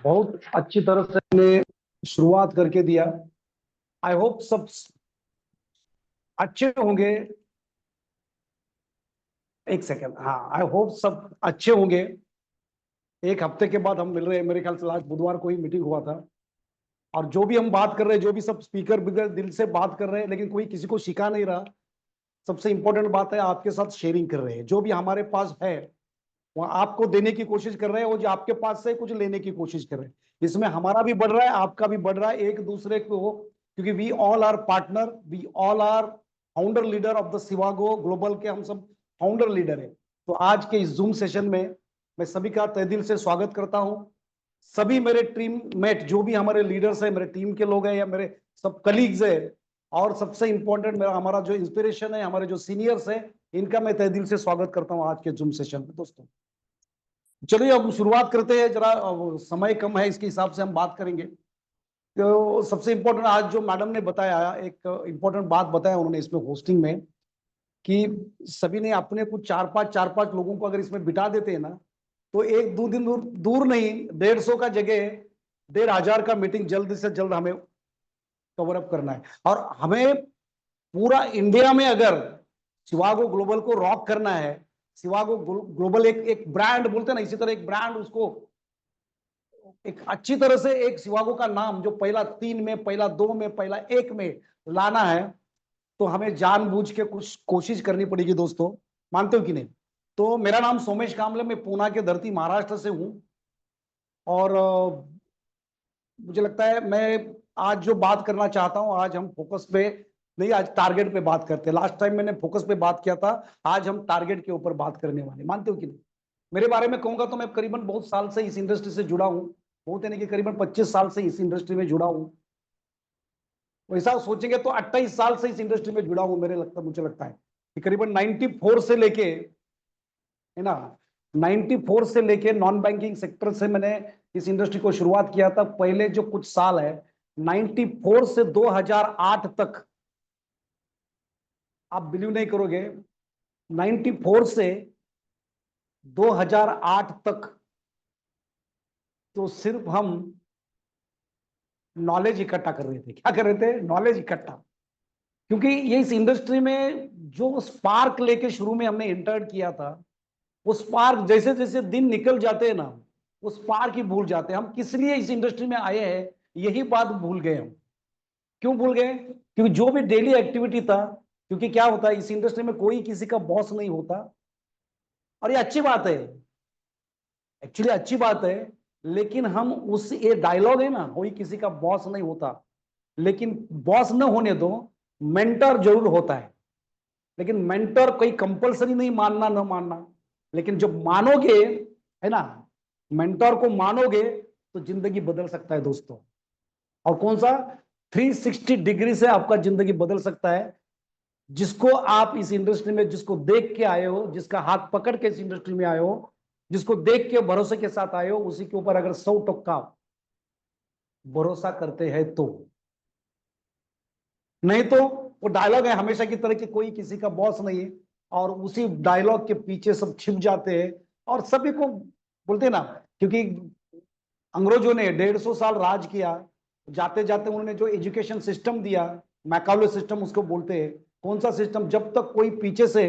बहुत अच्छी तरह से हमने शुरुआत करके दिया। आई होप सब अच्छे होंगे। एक सेकेंड, हाँ, आई होप सब अच्छे होंगे। एक हफ्ते के बाद हम मिल रहे हैं, मेरे ख्याल से लास्ट बुधवार को ही मीटिंग हुआ था। और जो भी हम बात कर रहे हैं, जो भी सब स्पीकर बिगर दिल से बात कर रहे हैं, लेकिन कोई किसी को सिखा नहीं रहा। सबसे इंपॉर्टेंट बात है, आपके साथ शेयरिंग कर रहे हैं। जो भी हमारे पास है वो आपको देने की कोशिश कर रहे हैं, वो जो आपके पास से कुछ लेने की कोशिश कर रहे हैं। इसमें हमारा भी बढ़ रहा है, आपका भी बढ़ रहा है, एक दूसरे को। क्योंकि we all are partner, we all are founder leader of the Shivago Global के, हम सब फाउंडर लीडर है। तो आज के इस जूम सेशन में मैं सभी का तहे दिल से स्वागत करता हूं। सभी मेरे टीम मेट, जो भी हमारे लीडर्स है, मेरे टीम के लोग हैं या मेरे सब कलीग्स है, और सबसे इंपॉर्टेंट मेरा हमारा जो इंस्पिरेशन है, हमारे जो सीनियर्स है, इनका मैं तहे दिल से स्वागत करता हूं आज के जूम सेशन में। दोस्तों चलिए अब शुरुआत करते हैं। जरा समय कम है, इसके हिसाब से हम बात करेंगे। तो सबसे इंपॉर्टेंट आज जो मैडम ने बताया, एक इंपॉर्टेंट बात बताया उन्होंने इसमें होस्टिंग में, कि सभी ने अपने कुछ चार पांच लोगों को अगर इसमें बिठा देते हैं ना, तो एक दो दिन दूर नहीं, 150 का जगह 1500 का मीटिंग जल्द से जल्द हमें कवर अप करना है। और हमें पूरा इंडिया में अगर शिवागो ग्लोबल को रॉक करना है, शिवागो ग्लोबल एक एक ब्रांड बोलते हैं ना, इसी तरह एक ब्रांड, उसको एक अच्छी तरह से एक शिवागो का नाम जो पहला 3 में, पहला 2 में, पहला 1 में लाना है, तो हमें जानबूझ के कुछ कोशिश करनी पड़ेगी दोस्तों। मानते हो कि नहीं? तो मेरा नाम सोमेश कामले, मैं पूना के धरती महाराष्ट्र से हूं। और मुझे लगता है मैं आज जो बात करना चाहता हूं, आज हम फोकस पे नहीं, आज टारगेट पे बात करते हैं। लास्ट टाइम मैंने फोकस पे बात किया था, आज हम टारगेट के ऊपर बात करने वाले। मानते हो कि नहीं? मेरे बारे में कहूंगा तो मैं करीबन बहुत साल से इस इंडस्ट्री से जुड़ा हूं। बहुत यानी कि करीबन 25 साल से इस इंडस्ट्री में जुड़ा हूं। वैसा सोचेंगे तो 28 साल से इस इंडस्ट्री में जुड़ा हूं। मुझे लगता है कि करीबन 94 से लेके, है ना, 94 से लेके नॉन बैंकिंग सेक्टर से मैंने इस इंडस्ट्री को शुरुआत किया था। पहले जो कुछ साल है, 94 से 2008 तक, आप बिलीव नहीं करोगे, 94 से 2008 तक तो सिर्फ हम नॉलेज इकट्ठा कर रहे थे। क्या कर रहे थे? नॉलेज इकट्ठा। क्योंकि ये इस इंडस्ट्री में जो स्पार्क लेके शुरू में हमने इंटर किया था, वो स्पार्क जैसे जैसे दिन निकल जाते हैं ना, वो स्पार्क ही भूल जाते हैं। हम किस लिए इस इंडस्ट्री में आए हैं, यही बात भूल गए हम। क्यों भूल गए? क्योंकि जो भी डेली एक्टिविटी था, क्योंकि क्या होता है, इस इंडस्ट्री में कोई किसी का बॉस नहीं होता। और ये अच्छी बात है, एक्चुअली अच्छी बात है। लेकिन हम उस, ये डायलॉग है ना, कोई किसी का बॉस नहीं होता, लेकिन बॉस न होने दो, मेंटर जरूर होता है। लेकिन मेंटर कोई कंपलसरी नहीं, मानना न मानना, लेकिन जब मानोगे, है ना, मेंटर को मानोगे, तो जिंदगी बदल सकता है दोस्तों। और कौन सा? 360 डिग्री से आपका जिंदगी बदल सकता है। जिसको आप इस इंडस्ट्री में, जिसको देख के आए हो, जिसका हाथ पकड़ के इस इंडस्ट्री में आए हो, जिसको देख के भरोसे के साथ आए हो, उसी के ऊपर अगर 100% भरोसा करते हैं तो। नहीं तो वो डायलॉग है हमेशा की तरह कि कोई किसी का बॉस नहीं है, और उसी डायलॉग के पीछे सब छिप जाते हैं। और सभी को बोलते हैं ना, क्योंकि अंग्रेजों ने 150 साल राज किया, जाते जाते उन्होंने जो एजुकेशन सिस्टम दिया, मैकाउले सिस्टम उसको बोलते हैं। कौन सा सिस्टम? जब तक कोई पीछे से,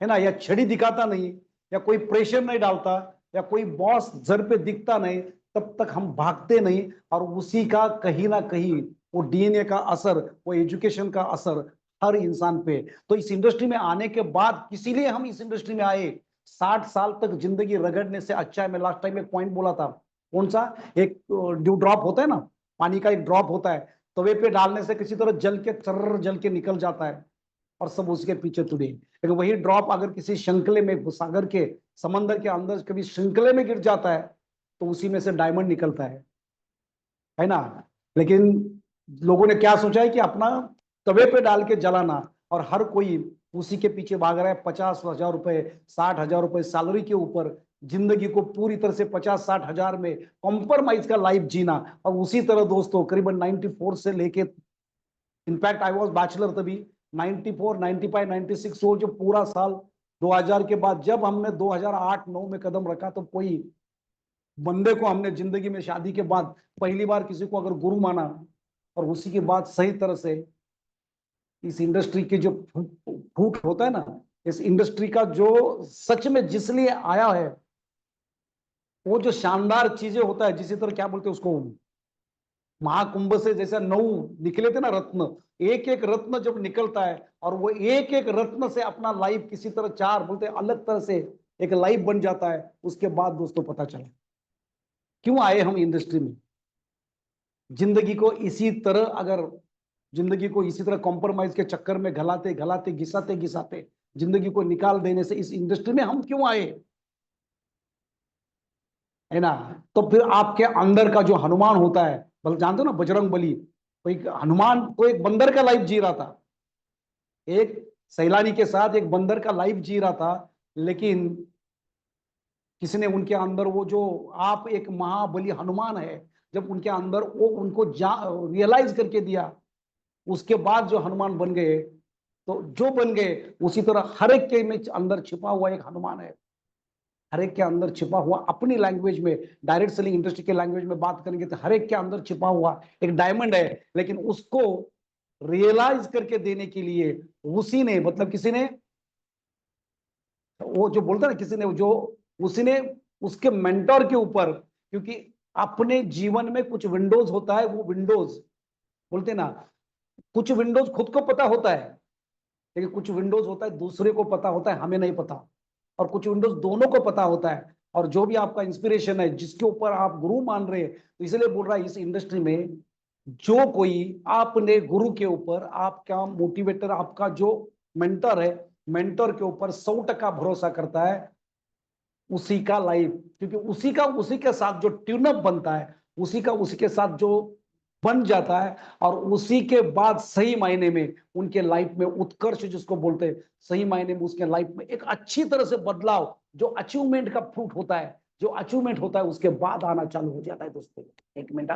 है ना, या छड़ी दिखाता नहीं, या कोई प्रेशर नहीं डालता, या कोई बॉस जर पे दिखता नहीं, तब तक हम भागते नहीं। और उसी का कहीं ना कहीं वो डीएनए का असर, वो एजुकेशन का असर हर इंसान पे। तो इस इंडस्ट्री में आने के बाद, इसीलिए हम इस इंडस्ट्री में आए। 60 साल तक जिंदगी रगड़ने से अच्छा है। मैं लास्ट टाइम एक पॉइंट बोला था, कौन सा? एक ड्यू ड्रॉप होता है ना, पानी का एक ड्रॉप होता है, तवे पे डालने से किसी तरह जल के, चर्र जल के निकल जाता है, और सब उसके पीछे तुड़े। लेकिन वही ड्रॉप अगर किसी श्रृंखले में, सागर के, समंदर के अंदर कभी श्रृंखले में गिर जाता है, तो उसी में से डायमंड निकलता है ना। लेकिन लोगों ने क्या सोचा है कि अपना तवे पे डाल के जलाना, और हर कोई उसी के पीछे भाग रहा है। 50,000 रुपए, 60,000 रुपए सैलरी के ऊपर जिंदगी को पूरी तरह से 50-60 हजार में कॉम्प्रोमाइज का लाइफ जीना। और उसी तरह दोस्तों करीबन 94 से लेके, इनफैक्ट आई वाज बैचलर तभी, 94, 95, 96, वो जो पूरा साल 2000 के बाद जब हमने 2008-9 में कदम रखा, तो कोई बंदे को हमने जिंदगी में शादी के बाद पहली बार किसी को अगर गुरु माना और उसी के बाद सही तरह से इस इंडस्ट्री के जो फूट होता है ना, इस इंडस्ट्री का जो सच में जिस लिए आया है, वो जो शानदार चीजें होता है, जिसी तरह क्या बोलते हैं उसको, महाकुंभ से जैसे 9 निकले थे ना रत्न, एक एक रत्न जब निकलता है और वो एक एक रत्न से अपना लाइफ किसी तरह चार बोलते अलग तरह से एक लाइफ बन जाता है, उसके बाद दोस्तों पता चला क्यों आए हम इंडस्ट्री में। जिंदगी को इसी तरह अगर जिंदगी को इसी तरह कॉम्प्रोमाइज के चक्कर में घलाते घलाते घिसाते घिसाते जिंदगी को निकाल देने से इस इंडस्ट्री में हम क्यों आए, है ना। तो फिर आपके अंदर का जो हनुमान होता है, बल जानते हो ना बजरंग बली, कोई हनुमान तो एक बंदर का लाइफ जी रहा था, एक सैलानी के साथ एक बंदर का लाइफ जी रहा था, लेकिन किसी ने उनके अंदर वो जो आप एक महाबली हनुमान है, जब उनके अंदर वो उनको रियलाइज करके दिया, उसके बाद जो हनुमान बन गए, तो जो बन गए उसी तरह हर एक के में अंदर छिपा हुआ एक हनुमान है, हर एक के अंदर छिपा हुआ अपनी लैंग्वेज में, डायरेक्ट सेलिंग इंडस्ट्री के लैंग्वेज में बात करेंगे तो हर एक के अंदर छिपा हुआ एक डायमंड है, लेकिन उसको रियलाइज करके देने के लिए उसी ने, मतलब किसी ने, वो जो बोलता है ना किसी ने, जो उसी ने उसके मेंटोर के ऊपर, क्योंकि अपने जीवन में कुछ विंडोज होता है, वो विंडोज बोलते ना, कुछ विंडोज खुद को पता होता है, लेकिन कुछ विंडोज होता है दूसरे को पता होता है, हमें नहीं पता, और कुछ विंडोज दोनों को पता होता है। और जो भी आपका इंस्पिरेशन है, जिसके ऊपर आप गुरु मान रहे हैं, तो इसलिए बोल रहा है इस इंडस्ट्री में जो कोई आपने गुरु के ऊपर, आपका मोटिवेटर, आपका जो मेंटर है, मेंटर के ऊपर 100% भरोसा करता है, उसी का लाइफ, क्योंकि उसी के साथ जो ट्यूनअप बनता है, उसी के साथ जो बन जाता है, और उसी के बाद सही मायने में उनके लाइफ में उत्कर्ष जिसको बोलते हैं, सही मायने में उसके लाइफ में एक अच्छी तरह से बदलाव, जो अचीवमेंट का फ्रूट होता है, जो अचीवमेंट होता है उसके बाद आना चालू हो जाता है दोस्तों। एक मिनट,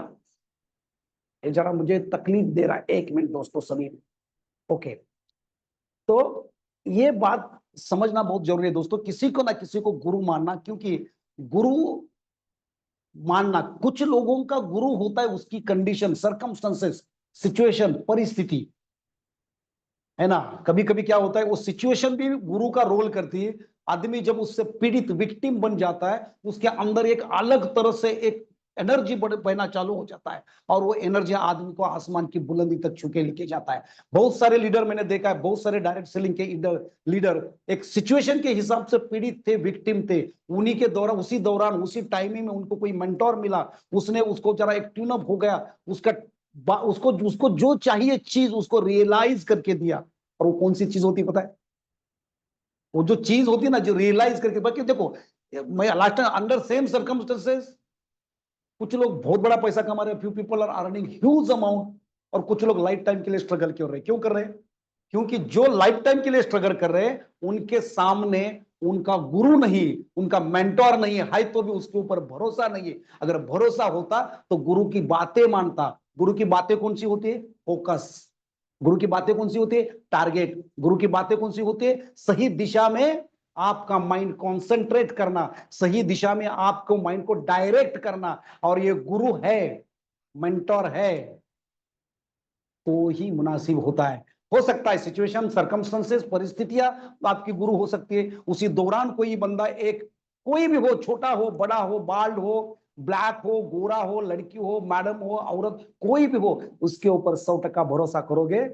ये जरा मुझे तकलीफ दे रहा है, एक मिनट दोस्तों सभी। ओके, तो ये बात समझना बहुत जरूरी है दोस्तों, किसी को ना किसी को गुरु मानना, क्योंकि गुरु मानना, कुछ लोगों का गुरु होता है उसकी कंडीशन, सरकमस्टेंसेस, सिचुएशन, परिस्थिति, है ना। कभी कभी क्या होता है वो सिचुएशन भी गुरु का रोल करती है। आदमी जब उससे पीड़ित विक्टिम बन जाता है, उसके अंदर एक अलग तरह से एक एनर्जी बहना चालू हो जाता है, और वो एनर्जी आदमी को आसमान की बुलंदी तक छू के लेके जाता है। बहुत सारे लीडर मैंने देखा है, बहुत सारे डायरेक्ट सेलिंग के लीडर एक सिचुएशन के हिसाब से पीड़ित थे, विक्टिम थे, उन्हीं के दौरान, उसी टाइमिंग में उनको कोई मेंटोर मिला, उसने उसको जरा एक ट्यून अप हो गया, उसको उसको जो चाहिए चीज उसको रियलाइज करके दिया। और वो कौन सी चीज होती है पता है? वो जो चीज होती है ना, जो रियलाइज करके, बाकी देखो, मैं last time under same circumstances, कुछ लोग बहुत बड़ा पैसा कमा रहे हैं, few people are earning huge amount, और कुछ लोग लाइफ टाइम के लिए स्ट्रगल कर रहे हैं। क्यों कर रहे हैं? क्योंकि जो लाइफ टाइम के लिए स्ट्रगल कर रहे हैं, उनके सामने उनका गुरु नहीं, उनका मेंटोर नहीं है, तो भी उसके ऊपर भरोसा नहीं है। अगर भरोसा होता तो गुरु की बातें मानता। गुरु की बातें कौन सी होती है? फोकस। गुरु की बातें कौन सी होती है? टारगेट। गुरु की बातें कौन सी होती है? सही दिशा में आपका माइंड कॉन्सेंट्रेट करना, सही दिशा में आपको माइंड को डायरेक्ट करना। और ये गुरु है, मेंटोर है, तो ही मुनासिब होता है। हो सकता है सिचुएशन, सरकमस्टेंसेस, परिस्थितियां आपकी गुरु हो सकती है। उसी दौरान कोई बंदा, एक कोई भी हो, छोटा हो, बड़ा हो, बाल्ड हो, ब्लैक हो, गोरा हो, लड़की हो, मैडम हो, औरत, कोई भी हो, उसके ऊपर 100% भरोसा करोगे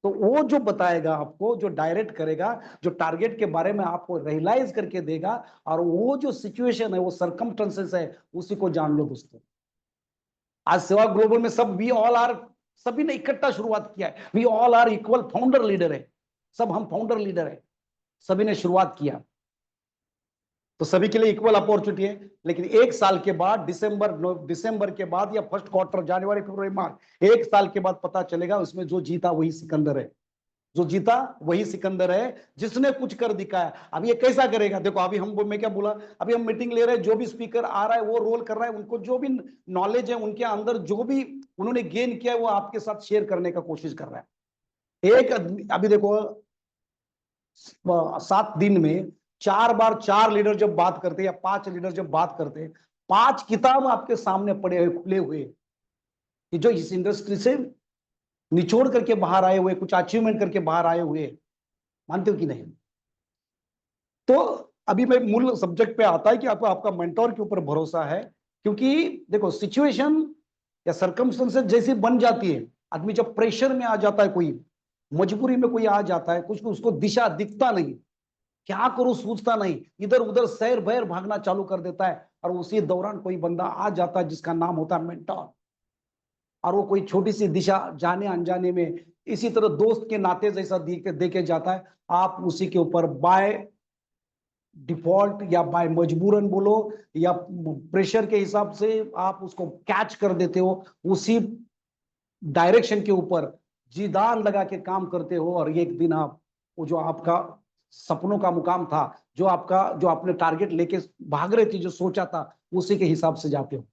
तो वो जो बताएगा आपको, जो डायरेक्ट करेगा, जो टारगेट के बारे में आपको रियलाइज करके देगा, और वो जो सिचुएशन है, वो सरकमस्टेंसेस है, उसी को जान लो दोस्तों। आज सेवा ग्लोबल में सब वी ऑल आर, सभी ने इकट्ठा शुरुआत किया है, we all are equal founder leader है, सब हम फाउंडर लीडर है, सभी ने शुरुआत किया, तो सभी के लिए इक्वल अपॉर्चुनिटी है। लेकिन एक साल के बाद, दिसंबर के बाद, या फर्स्ट क्वार्टर, जनवरी, फरवरी, मार्च, एक साल के बाद पता चलेगा उसमें जो जीता वही सिकंदर है, जो जीता वही सिकंदर है, जिसने कुछ कर दिखाया। अब ये कैसा करेगा? देखो अभी मैं क्या बोला, अभी हम मीटिंग ले रहे हैं, जो भी स्पीकर आ रहा है वो रोल कर रहा है, उनको जो भी नॉलेज है, उनके अंदर जो भी उन्होंने गेन किया है, वो आपके साथ शेयर करने का कोशिश कर रहा है। अभी देखो 7 दिन में 4 बार 4 लीडर जब बात करते हैं, या 5 लीडर जब बात करते हैं, 5 किताब आपके सामने पड़े हुए खुले हुए कि जो इस इंडस्ट्री से निचोड़ करके बाहर आए हुए, कुछ अचीवमेंट करके बाहर आए हुए, मानते हो कि नहीं? तो अभी मैं मूल सब्जेक्ट पे आता है कि आपको आपका मेंटोर के ऊपर भरोसा है, क्योंकि देखो सिचुएशन या सर्कमस्टेंसेस जैसी बन जाती है, आदमी जब प्रेशर में आ जाता है, कोई मजबूरी में कोई आ जाता है, कुछ उसको दिशा दिखता नहीं, क्या करूं सोचता नहीं, इधर उधर सैर भैर भागना चालू कर देता है, और उसी दौरान कोई बंदा आ जाता है जिसका नाम होता है मेंटोर, और वो कोई छोटी सी दिशा जाने अनजाने में इसी तरह दोस्त के नाते जैसा देके जाता है, आप उसी के ऊपर बाय डिफॉल्ट या बाय मजबूरन बोलो या प्रेशर के हिसाब से आप उसको कैच कर देते हो, उसी डायरेक्शन के ऊपर जीदार लगा के काम करते हो, और एक दिन आप वो जो आपका सपनों का मुकाम था, जो आपका जो आपने टारगेट लेके भाग रहे थे, जो सोचा था, उसी के हिसाब से जाते हो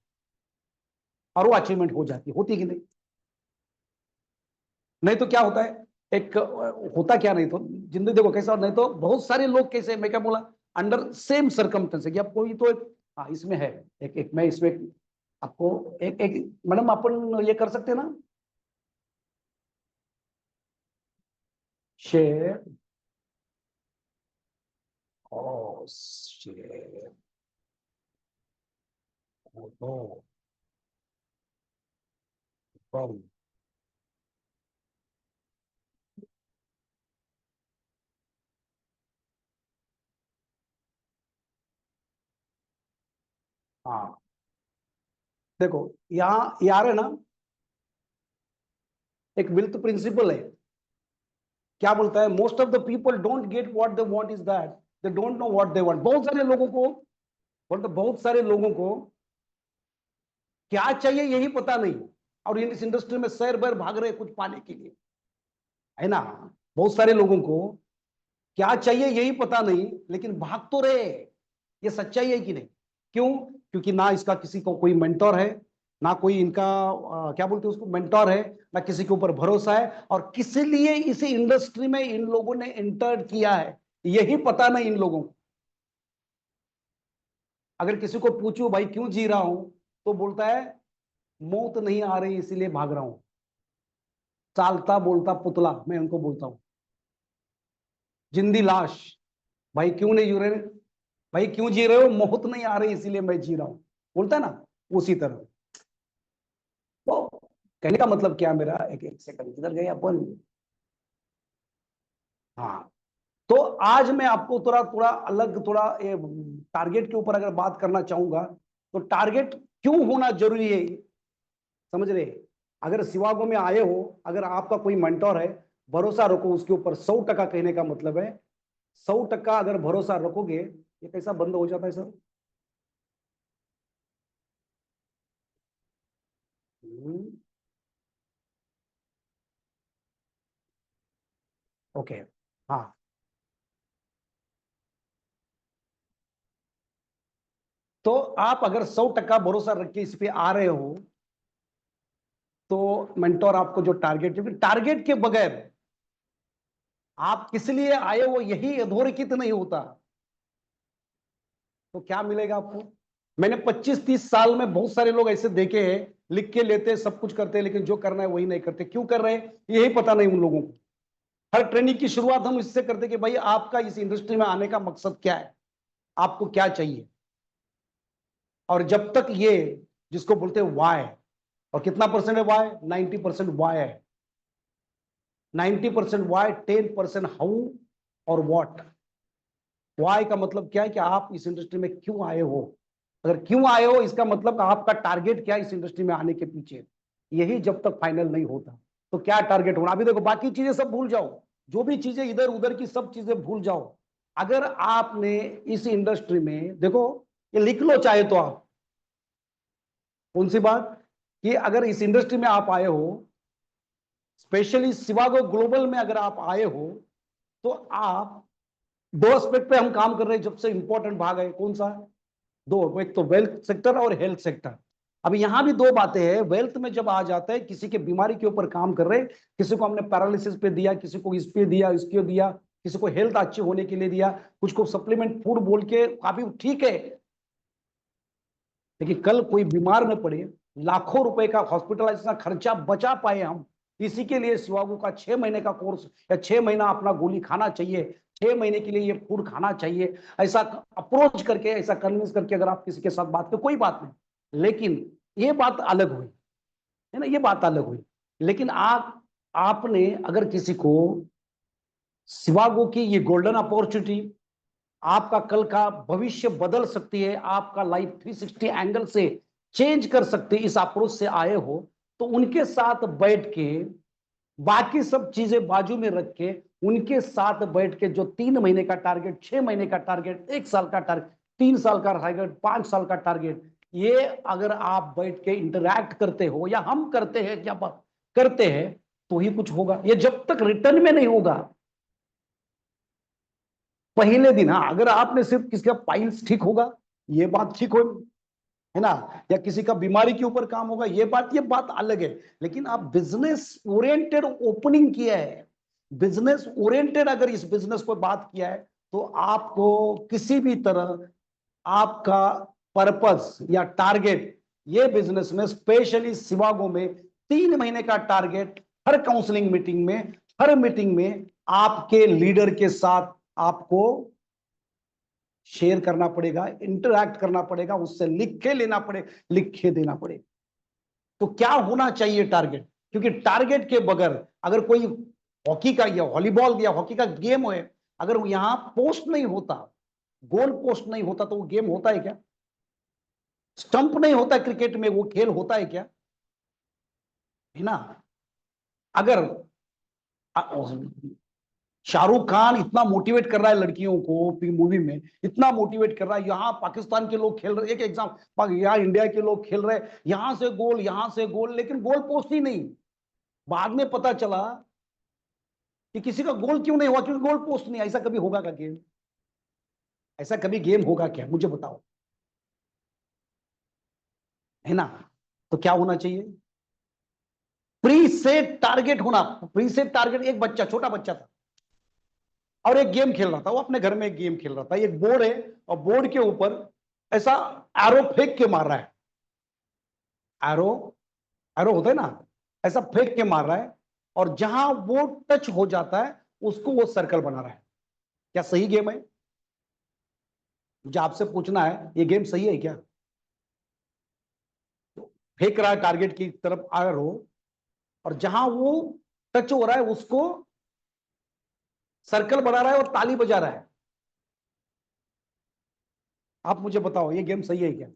और वो अचीवमेंट हो जाती है, होती कि नहीं? नहीं तो क्या होता है, एक होता क्या, नहीं तो जिंदगी देखो कैसा, नहीं तो बहुत सारे लोग कैसे, मैं क्या बोला, अंडर सेम सर्कमस्टेंस कि अब कोई तो हाँ इसमें है, एक मैं इसमें आपको एक एक मैडम अपन ये कर सकते हैं ना, शेयर और शेयर फोटो फ्रॉम, हाँ देखो यहाँ यार है ना, एक विल्थ प्रिंसिपल है, क्या बोलता है, most of the people don't get what they want is that they don't know what they want. बहुत सारे लोगों को, बोलते बहुत सारे लोगों को क्या चाहिए यही पता नहीं, और इस इंडस्ट्री में सैर बैर भाग रहे कुछ पाने के लिए, है ना? बहुत सारे लोगों को क्या चाहिए यही पता नहीं, लेकिन भाग तो रहे। ये सच्चाई है कि नहीं? क्यों? क्योंकि ना इसका किसी को कोई मेंटोर है, ना कोई इनका क्या बोलते हैं उसको, मेंटोर है, ना किसी के ऊपर भरोसा है, और किस लिए इस इंडस्ट्री में इन लोगों ने एंटर किया है यही पता नहीं इन लोगों को। अगर किसी को पूछूं भाई क्यों जी रहा हूं, तो बोलता है मौत नहीं आ रही इसीलिए भाग रहा हूं। चालता बोलता पुतला मैं उनको बोलता हूं, जिंदी लाश। भाई क्यों नहीं जी रहे, भाई क्यों जी रहे हो, मौत नहीं आ रही इसीलिए मैं जी रहा हूं, बोलता है ना, उसी तरह। तो कहने का मतलब क्या मेरा, एक सेकंड किधर गए अपन, हाँ। तो आज मैं आपको थोड़ा थोड़ा अलग, थोड़ा टारगेट के ऊपर अगर बात करना चाहूंगा, तो टारगेट क्यों होना जरूरी है, समझ रहे? अगर शिवागो में आए हो, अगर आपका कोई मेंटोर है, भरोसा रखो उसके ऊपर 100%। कहने का मतलब है 100% अगर भरोसा रखोगे, ये कैसा बंद हो जाता है सर? ओके, हाँ। तो आप अगर 100% भरोसा रख के इस पे आ रहे हो, तो मेंटोर आपको जो टारगेट, क्योंकि टारगेट के बगैर आप किस लिए आए हो यही अधोरेखित नहीं होता, तो क्या मिलेगा आपको? मैंने 25-30 साल में बहुत सारे लोग ऐसे देखे हैं, लिख के लेते सब कुछ करते हैं, लेकिन जो करना है वही नहीं करते। क्यों कर रहे हैं यही पता नहीं उन लोगों को। हर ट्रेनिंग की शुरुआत हम इससे करते कि भाई आपका इस इंडस्ट्री में आने का मकसद क्या है, आपको क्या चाहिए। और जब तक ये जिसको बोलते हैं वाई, और कितना परसेंट है वाई, 90% वाई है। 90% वाई, 10% हाउ और व्हाट। वाई का मतलब क्या है कि आप इस इंडस्ट्री में क्यों आए हो, अगर क्यों आए हो इसका मतलब आपका टारगेट क्या है इस इंडस्ट्री में आने के पीछे, यही जब तक फाइनल नहीं होता। तो क्या टारगेट होना, अभी देखो बाकी चीजें सब भूल जाओ, जो भी चीजें इधर उधर की सब चीजें भूल जाओ। अगर आपने इस इंडस्ट्री में देखो, ये लिख लो चाहे तो आप, कौन सी बात, कि अगर इस इंडस्ट्री में आप आए हो, स्पेशली शिवागो ग्लोबल में अगर आप आए हो, तो आप दो एस्पेक्ट पे हम काम कर रहे हैं, जब से इंपॉर्टेंट भाग है कौन सा है, दो, एक तो वेल्थ सेक्टर और हेल्थ सेक्टर। अब यहां भी दो बातें हैं। वेल्थ में जब आ जाता है, किसी के बीमारी के ऊपर काम कर रहे हैं, किसी को हमने पैरालिसिस पे दिया, किसी को इस पे दिया, इसको दिया, किसी को हेल्थ अच्छी होने के लिए दिया, कुछ को सप्लीमेंट फूड बोल के, काफी ठीक है। लेकिन कल कोई बीमार न पड़े, लाखों रुपए का हॉस्पिटलाइजेशन का खर्चा बचा पाए हम, इसी के लिए शिवागो का 6 महीने का कोर्स या 6 महीना अपना गोली खाना चाहिए, 6 महीने के लिए ये फूड खाना चाहिए, ऐसा अप्रोच करके, ऐसा कन्विंस करके अगर आप किसी के साथ बात करें कोई बात नहीं। लेकिन ये बात अलग हुई, है ना, ये बात अलग हुई। लेकिन आपने अगर किसी को शिवागो की ये गोल्डन अपॉर्चुनिटी, आपका कल का भविष्य बदल सकती है, आपका लाइफ 360 एंगल से चेंज कर सकती है, इस अप्रोच से आए हो, तो उनके साथ बैठ के, बाकी सब चीजें बाजू में रख के, उनके साथ बैठ के जो 3 महीने का टारगेट, 6 महीने का टारगेट, 1 साल का टारगेट, 3 साल का टारगेट, 5 साल का टारगेट, ये अगर आप बैठ के इंटरैक्ट करते हो, या हम करते हैं, या करते हैं, तो ही कुछ होगा। ये जब तक रिटर्न में नहीं होगा, पहले दिन, हाँ, अगर आपने सिर्फ किसी का पाइल्स ठीक होगा, ये बात ठीक हो, है ना, या किसी का बीमारी के ऊपर काम होगा, ये बात अलग है। लेकिन आप बिजनेस ओरिएंटेड ओपनिंग किया है, बिजनेस ओरिएंटेड अगर इस बिजनेस पर बात किया है, तो आपको किसी भी तरह आपका पर्पस या टारगेट, ये बिजनेस में स्पेशली शिवागो में 3 महीने का टारगेट, हर काउंसलिंग मीटिंग में, हर मीटिंग में आपके लीडर के साथ आपको शेयर करना पड़ेगा, इंटरैक्ट करना पड़ेगा, उससे लिख के लेना पड़े, लिख के देना पड़ेगा। तो क्या होना चाहिए टारगेट, क्योंकि टारगेट के बगैर अगर कोई हॉकी का या वॉलीबॉल या हॉकी का गेम है, अगर यहां पोस्ट नहीं होता, गोल पोस्ट नहीं होता, तो वो गेम होता है क्या? स्टंप नहीं होता क्रिकेट में, वो खेल होता है क्या? है ना। अगर शाहरुख खान इतना मोटिवेट कर रहा है लड़कियों को मूवी में, इतना मोटिवेट कर रहा है, यहाँ पाकिस्तान के लोग खेल रहे, एक एग्जाम, यहाँ इंडिया के लोग खेल रहे, यहां से गोल, यहां से गोल, लेकिन गोल पोस्ट ही नहीं। बाद में पता चला कि किसी का गोल क्यों नहीं हुआ, क्योंकि गोल पोस्ट नहीं। ऐसा कभी होगा क्या गेम? ऐसा कभी गेम होगा क्या, मुझे बताओ, है ना। तो क्या होना चाहिए? प्री सेट टारगेट होना। प्री सेट टारगेट, एक बच्चा, छोटा बच्चा था और एक गेम खेल रहा था, वो अपने घर में एक गेम खेल रहा था, एक बोर्ड है और बोर्ड के ऊपर ऐसा एरो फेंक के मार रहा है, एरो, एरो होता है ना, ऐसा फेंक के मार रहा है, और जहां वो टच हो जाता है उसको वो सर्कल बना रहा है। क्या सही गेम है? मुझे आपसे पूछना है, ये गेम सही है क्या? फेंक रहा है टारगेट की तरफ एरो, और जहां वो टच हो रहा है उसको सर्कल बना रहा है और ताली बजा रहा है। आप मुझे बताओ, ये गेम सही है क्या?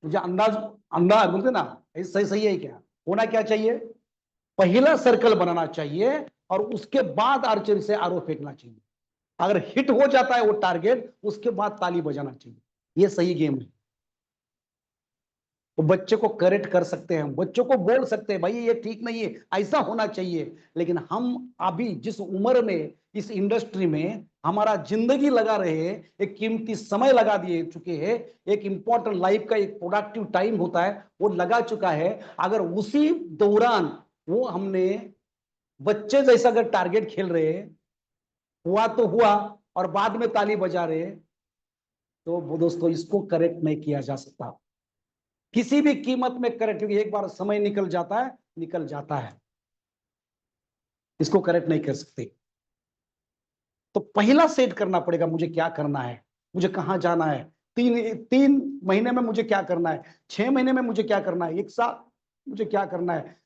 मुझे अंदाज, अंदाज बोलते ना, ये सही सही है क्या? होना क्या चाहिए? पहला सर्कल बनाना चाहिए और उसके बाद आर्चरी से एरो फेंकना चाहिए। अगर हिट हो जाता है वो टारगेट, उसके बाद ताली बजाना चाहिए। ये सही गेम है। तो बच्चे को करेक्ट कर सकते हैं, बच्चों को बोल सकते हैं, भाई ये ठीक नहीं है, ऐसा होना चाहिए। लेकिन हम अभी जिस उम्र में इस इंडस्ट्री में हमारा जिंदगी लगा रहे हैं, एक कीमती समय लगा दिए चुके हैं, एक इंपॉर्टेंट लाइफ का एक प्रोडक्टिव टाइम होता है वो लगा चुका है। अगर उसी दौरान वो हमने बच्चे जैसा अगर टारगेट खेल रहे हैं, हुआ तो हुआ, और बाद में ताली बजा रहे हैं, तो वो दोस्तों इसको करेक्ट नहीं किया जा सकता किसी भी कीमत में करेक्ट, क्योंकि एक बार समय निकल जाता है, निकल जाता है, इसको करेक्ट नहीं कर सकते। तो पहला सेट करना पड़ेगा, मुझे क्या करना है, मुझे कहां जाना है, 3 महीने में मुझे क्या करना है, 6 महीने में मुझे क्या करना है, 1 साल मुझे क्या करना है।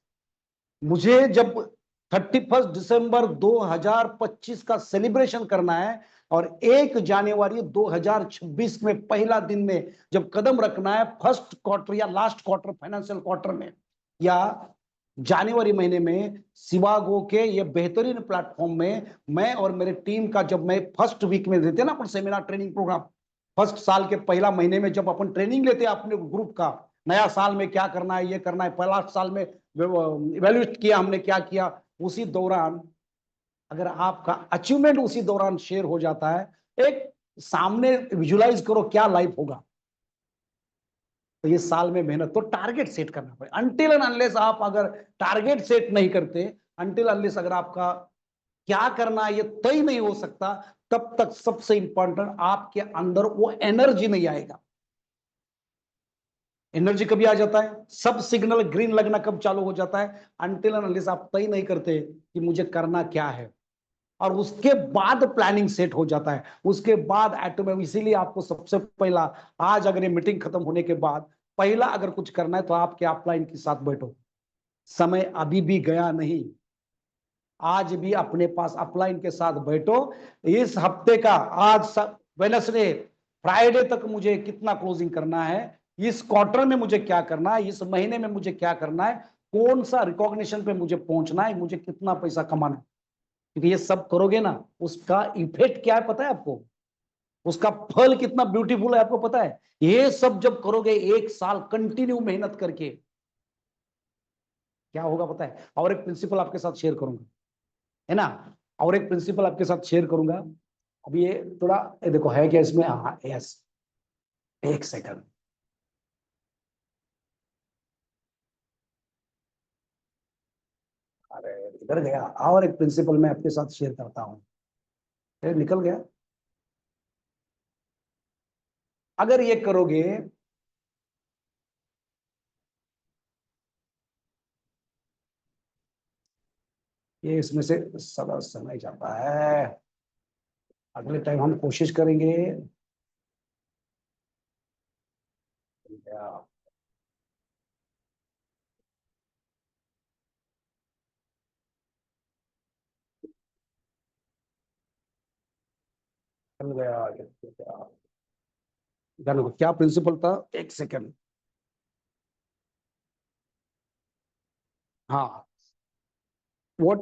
मुझे जब 31 दिसंबर 2025 का सेलिब्रेशन करना है, और 1 जनवरी 2026 में पहला दिन में जब कदम रखना है, फर्स्ट क्वार्टर या लास्ट क्वार्टर, फाइनेंशियल क्वार्टर में, या जनवरी महीने में, शिवागो के ये बेहतरीन प्लेटफॉर्म में मैं और मेरे टीम का, जब मैं फर्स्ट वीक में देते ना अपन सेमिनार ट्रेनिंग प्रोग्राम, फर्स्ट साल के पहला महीने में जब अपन ट्रेनिंग लेते हैं अपने ग्रुप का, नया साल में क्या करना है, ये करना है, पहला साल में इवेल्युएट किया हमने, क्या किया, उसी दौरान अगर आपका अचीवमेंट उसी दौरान शेयर हो जाता है, एक सामने विजुलाइज करो क्या लाइफ होगा। तो ये साल में मेहनत, तो टारगेट सेट करना पड़ेगा। अनटिल एंड अनलेस आप अगर टारगेट सेट नहीं करते, अनटिल अनलेस अगर आपका क्या करना है ये तय नहीं हो सकता, तब तक सबसे इंपॉर्टेंट आपके अंदर वो एनर्जी नहीं आएगा। एनर्जी कभी आ जाता है, सब सिग्नल ग्रीन लगना कब चालू हो जाता है, अनटिल एंड अनलेस आप तय नहीं करते कि मुझे करना क्या है, और उसके बाद प्लानिंग सेट हो जाता है, उसके बाद ऑटोमेटिक। इसीलिए आपको सबसे पहला, आज अगर ये मीटिंग खत्म होने के बाद पहला अगर कुछ करना है तो आपके अपलाइन के साथ बैठो। समय अभी भी गया नहीं, आज भी अपने पास अपलाइन के साथ बैठो। इस हफ्ते का आज वेडनेसडे, फ्राइडे तक मुझे कितना क्लोजिंग करना है, इस क्वार्टर में मुझे क्या करना है, इस महीने में मुझे क्या करना है, कौन सा रिकॉग्निशन पे मुझे पहुंचना है, मुझे कितना पैसा कमाना है। क्योंकि ये सब करोगे ना, उसका इफेक्ट क्या है पता है आपको, उसका फल कितना ब्यूटीफुल है आपको पता है। ये सब जब करोगे एक साल कंटिन्यू मेहनत करके, क्या होगा पता है। और एक प्रिंसिपल आपके साथ शेयर करूंगा, है ना, और एक प्रिंसिपल आपके साथ शेयर करूंगा। अभी ये थोड़ा, ये देखो है क्या इसमें, हाँ यस, एक सेकंड। अरे इधर गया, और एक प्रिंसिपल मैं आपके साथ शेयर करता हूँ, निकल गया। अगर ये करोगे, ये इसमें से सदा समय जाता है, अगले टाइम हम कोशिश करेंगे। चल गया, जानो क्या प्रिंसिपल था, एक सेकंड। हाँ, what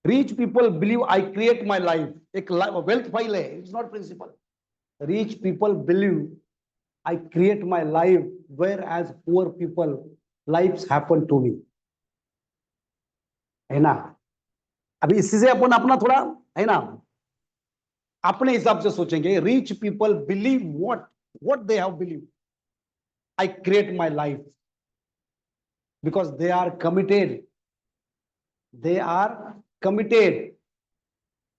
rich people believe I create my life, एक वेल्थ फाइल है, it's not principle. Rich people believe I create my life, whereas poor people life happen to me, है ना। अभी इसी से अपन अपना थोड़ा, है ना, अपने हिसाब से सोचेंगे। Rich people believe what, what they have believe, I create my life because they are committed, they are committed,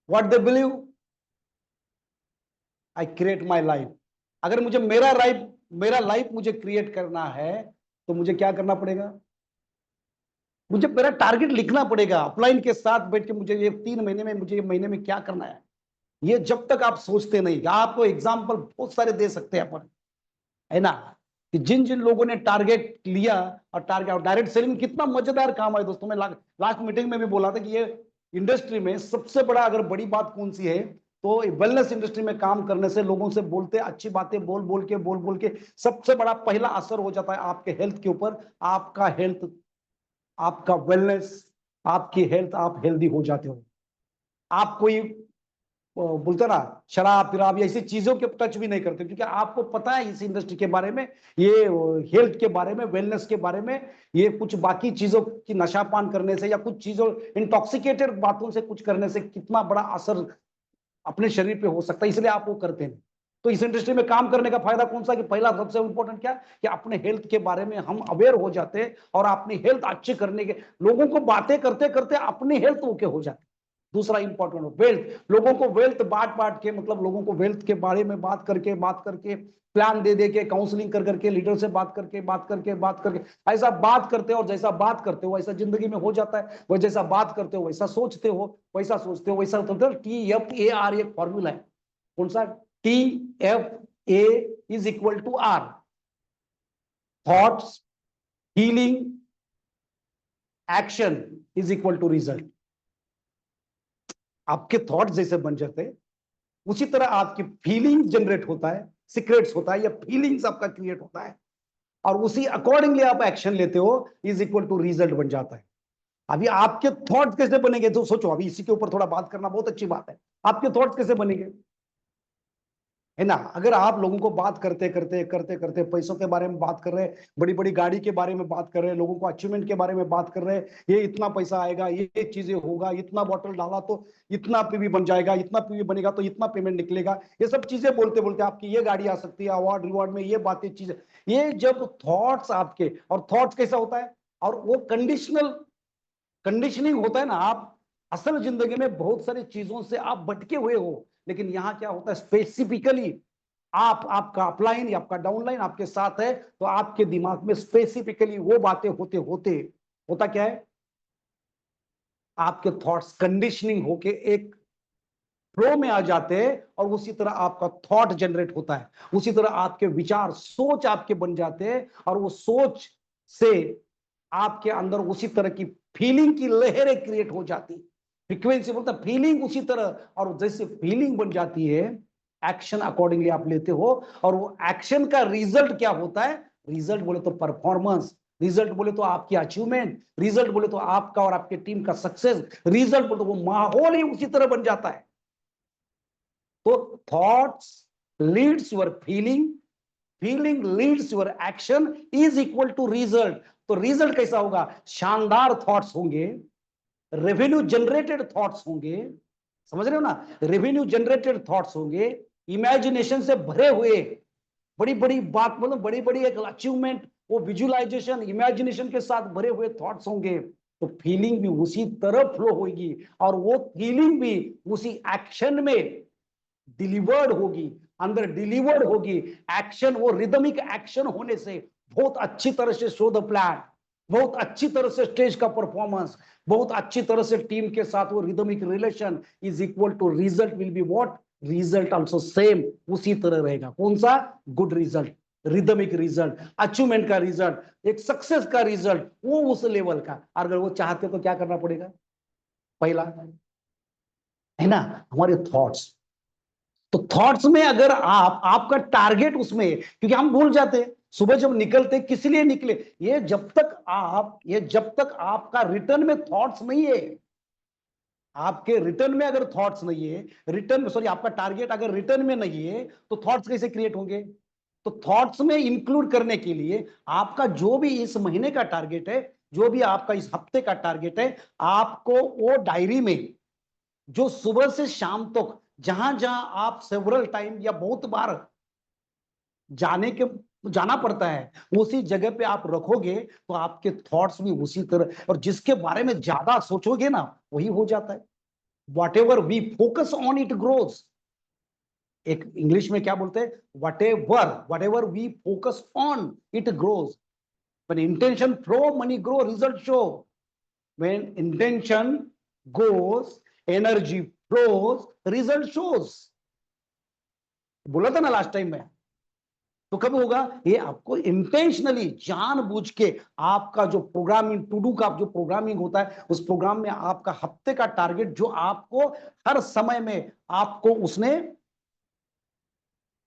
what they believe, I create my life. अगर मुझे मेरा लाइफ मुझे क्रिएट करना है, तो मुझे क्या करना पड़ेगा, मुझे मेरा टारगेट लिखना पड़ेगा अपलाइन के साथ बैठ के। मुझे ये 3 महीने में, मुझे ये महीने में क्या करना है, ये जब तक आप सोचते नहीं। आपको एग्जाम्पल बहुत सारे दे सकते हैं अपन, है ना, कि जिन जिन लोगों ने टारगेट लिया, और टारगेट और डायरेक्ट सेलिंग कितना मजेदार काम है दोस्तों। मैं लास्ट मीटिंग में भी बोला था कि ये इंडस्ट्री में सबसे बड़ा अगर बड़ी बात कौन सी है, तो वेलनेस इंडस्ट्री में काम करने से, लोगों से बोलते अच्छी बातें बोल बोल के सबसे बड़ा पहला असर हो जाता है आपके हेल्थ के ऊपर। आपका हेल्थ, आपका वेलनेस, आपकी हेल्थ, आप हेल्दी हो जाते हो। आप कोई बोलते ना शराब पिराब या ऐसी चीजों के टच भी नहीं करते, क्योंकि आपको पता है इस इंडस्ट्री के बारे में, ये हेल्थ के बारे में, वेलनेस के बारे में, ये कुछ बाकी चीजों की नशापान करने से या कुछ चीजों इंटॉक्सिकेटेड बातों से कुछ करने से कितना बड़ा असर अपने शरीर पे हो सकता है, इसलिए आप वो करते हैं। तो इस इंडस्ट्री में काम करने का फायदा कौन सा, कि पहला सबसे इंपॉर्टेंट क्या, कि अपने हेल्थ के बारे में हम अवेयर हो जाते हैं, और अपनी हेल्थ अच्छी करने के, लोगों को बातें करते करते अपनी हेल्थ ओके हो जाती है। दूसरा इंपॉर्टेंट वेल्थ, लोगों को वेल्थ बांट बांट के, मतलब लोगों को वेल्थ के बारे में बात करके प्लान दे दे के, काउंसलिंग कर करके, लीडर से बात करके ऐसा बात करते हो, और जैसा बात करते हो वैसा जिंदगी में हो जाता है। वो जैसा बात करते हो वैसा सोचते हो, वैसा सोचते हो वैसा होता है। TFAR एक फॉर्मूला है, कौन सा, TFA is equal to R, thoughts, feeling, action is equal to result. आपके थॉट्स जैसे बन जाते, उसी तरह आपकी फीलिंग जनरेट होता है, सीक्रेट्स होता है, या फीलिंग्स आपका क्रिएट होता है, और उसी अकॉर्डिंगली आप एक्शन लेते हो, इज इक्वल टू रिजल्ट बन जाता है। अभी आपके थॉट्स कैसे बनेंगे, तो सोचो, अभी इसी के ऊपर थोड़ा बात करना बहुत अच्छी बात है। आपके थॉट्स कैसे बनेंगे, है ना। अगर आप लोगों को बात करते करते पैसों के बारे में बात कर रहे हैं, बड़ी बड़ी गाड़ी के बारे में बात कर रहे हैं, लोगों को अचीवमेंट के बारे में बात कर रहे हैं, ये इतना पैसा आएगा, ये चीजें होगा, इतना बॉटल डाला तो इतना पीवी बन जाएगा, इतना पीवी बनेगा तो इतना पेमेंट निकलेगा, ये सब चीजें बोलते बोलते आपकी ये गाड़ी आ सकती है, अवार्ड रिवॉर्ड में ये बातें चीजें, ये जब थॉट्स आपके, और थॉट्स कैसा होता है, और वो कंडीशनिंग होता है ना। आप असल जिंदगी में बहुत सारी चीजों से आप भटके हुए हो, लेकिन यहां क्या होता है, स्पेसिफिकली आप आपका अपलाइन या आपका डाउनलाइन आपके साथ है, तो आपके दिमाग में स्पेसिफिकली वो बातें होते होते होता क्या है, आपके थॉट्स कंडीशनिंग होके एक फ्लो में आ जाते हैं, और उसी तरह आपका थॉट जनरेट होता है, उसी तरह आपके विचार सोच आपके बन जाते हैं, और वो सोच से आपके अंदर उसी तरह की फीलिंग की लहरें क्रिएट हो जाती, फ्रीक्वेंसी बोलता फीलिंग उसी तरह, और जैसे फीलिंग बन जाती है, एक्शन अकॉर्डिंगली आप लेते हो, और वो एक्शन का रिजल्ट क्या होता है, रिजल्ट बोले तो परफॉर्मेंस, रिजल्ट बोले तो आपकी अचीवमेंट, रिजल्ट बोले तो आपका और आपके टीम का सक्सेस, रिजल्ट बोले तो वो माहौल ही उसी तरह बन जाता है। तो thoughts leads your feeling, feeling leads your action is equal to result. तो रिजल्ट कैसा होगा, शानदार थॉट्स होंगे, रेवेन्यू जनरेटेड थॉट्स होंगे, समझ रहे हो ना, रेवेन्यू जनरेटेड थॉट्स होंगे, इमेजिनेशन से भरे हुए, बड़ी बड़ी बात मतलब बड़ी बड़ी एक अचीवमेंट, वो विजुअलाइजेशन इमेजिनेशन के साथ भरे हुए थॉट्स होंगे, तो फीलिंग भी उसी तरह फ्लो होगी, और वो फीलिंग भी उसी एक्शन में डिलीवर्ड होगी, अंदर डिलीवर्ड होगी। एक्शन वो रिदमिक एक्शन होने से बहुत अच्छी तरह से शो द प्लान, बहुत अच्छी तरह से स्टेज का परफॉर्मेंस, बहुत अच्छी तरह से टीम के साथ वो rhythmic relation is equal to result will be what, result also same उसी तरह रहेगा। कौन सा, good result, rhythmic result, achievement का रिजल्ट, एक सक्सेस का रिजल्ट, वो उस लेवल का। अगर वो चाहते तो क्या करना पड़ेगा, पहला है ना, हमारे थॉट्स। तो थॉट्स में अगर आप आपका टारगेट उसमें, क्योंकि हम भूल जाते हैं सुबह जब निकलते किस लिए निकले, ये जब तक आपका रिटर्न में थॉट्स नहीं है, आपके रिटर्न में अगर थॉट्स नहीं है, रिटर्न सॉरी आपका टारगेट अगर रिटर्न में नहीं है, तो थॉट्स कैसे क्रिएट होंगे। तो थॉट्स में इंक्लूड करने के लिए आपका जो भी इस महीने का टारगेट है, जो भी आपका इस हफ्ते का टारगेट है, आपको वो डायरी में जो सुबह से शाम तक जहां जहां आप सेवरल टाइम या बहुत बार जाने के जाना पड़ता है, उसी जगह पे आप रखोगे, तो आपके थॉट्स भी उसी तरह, और जिसके बारे में ज्यादा सोचोगे ना वही हो जाता है। Whatever we focus on it grows, एक इंग्लिश में क्या बोलते हैं, whatever we focus on it grows, when intention flow money grow result show, when intention goes energy flows result shows, बोला था ना लास्ट टाइम में। तो कब होगा ये, आपको इंटेंशनली जानबूझ के आपका जो प्रोग्रामिंग टू डू का जो प्रोग्रामिंग होता है, उस प्रोग्राम में आपका हफ्ते का टारगेट जो आपको हर समय में आपको उसने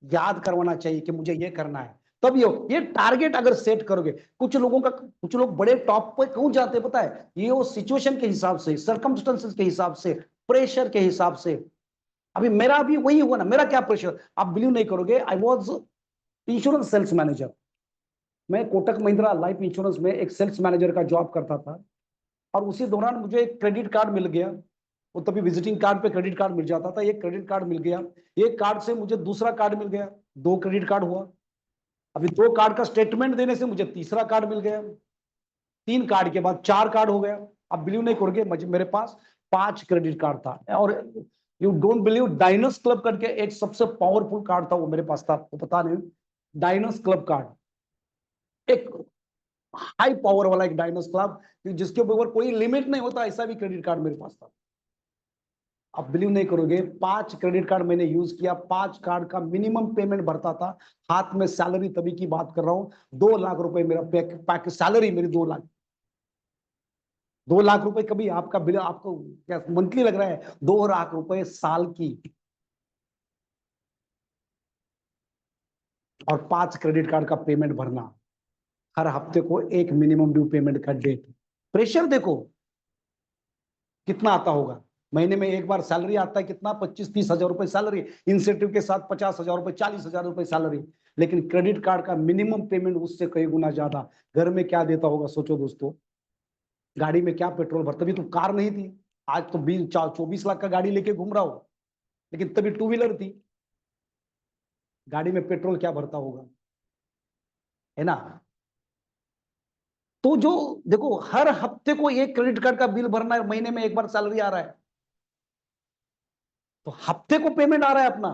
याद करवाना चाहिए कि मुझे ये करना है, तब ये टारगेट अगर सेट करोगे। कुछ लोग बड़े टॉप पे क्यों जाते हैं पता है, ये वो सिचुएशन के हिसाब से, सर्कमस्टेंसेस के हिसाब से, प्रेशर के हिसाब से। अभी मेरा भी वही हुआ ना, मेरा क्या प्रेशर, आप बिलीव नहीं करोगे, I was insurance sales manager. मैं कोटक महिंद्रा लाइफ इंश्योरेंस में एक सेल्स मैनेजर का जॉब करता था, और उसी दौरान मुझे एक क्रेडिट कार्ड मिल गया। वो तभी विजिटिंग कार्ड पे क्रेडिट कार्ड मिल जाता था, एक क्रेडिट कार्ड मिल गया, एक कार्ड से मुझे दूसरा कार्ड मिल गया, दो क्रेडिट कार्ड हुआ। अभी दो कार्ड का स्टेटमेंट देने से मुझे तीसरा कार्ड मिल गया, तीन कार्ड के बाद चार कार्ड हो गया। अब बिलीव नहीं करोगे, मेरे पास 5 क्रेडिट कार्ड था, और यू डोंट बिलीव, डायनोस क्लब करके एक सबसे पावरफुल कार्ड था वो मेरे पास था, वो पता नहीं, डायनोस क्लब कार्ड, एक हाई पावर वाला एक डायनोस क्लब, जिसके ऊपर कोई लिमिट नहीं होता, ऐसा भी क्रेडिट कार्ड मेरे पास था। आप बिलीव नहीं करोगे, 5 क्रेडिट कार्ड मैंने यूज किया, 5 कार्ड का मिनिमम पेमेंट भरता था, हाथ में सैलरी तभी की बात कर रहा हूं, 2 लाख रुपए मेरा पैक सैलरी मेरी 2 लाख, 2 लाख रुपए कभी आपका बिल आपको क्या मंथली लग रहा है, 2 लाख रुपए साल की, और 5 क्रेडिट कार्ड का पेमेंट भरना, हर हफ्ते को एक मिनिमम ड्यू पेमेंट का डेट। प्रेशर देखो कितना आता होगा, महीने में एक बार सैलरी आता है कितना, 25-30 हजार रुपए सैलरी, इंसेंटिव के साथ 50 हजार रुपए, 40 हजार रुपए सैलरी, लेकिन क्रेडिट कार्ड का मिनिमम पेमेंट उससे कई गुना ज्यादा। घर में क्या देता होगा सोचो दोस्तों, गाड़ी में क्या पेट्रोल भरता, तभी तो कार नहीं थी, आज तो 24 लाख का गाड़ी लेके घूम रहा हो, लेकिन तभी टू व्हीलर थी, गाड़ी में पेट्रोल क्या भरता होगा, है ना। तो जो देखो हर हफ्ते को एक क्रेडिट कार्ड का बिल भरना है, महीने में एक बार सैलरी आ रहा है, तो हफ्ते को पेमेंट आ रहा है अपना,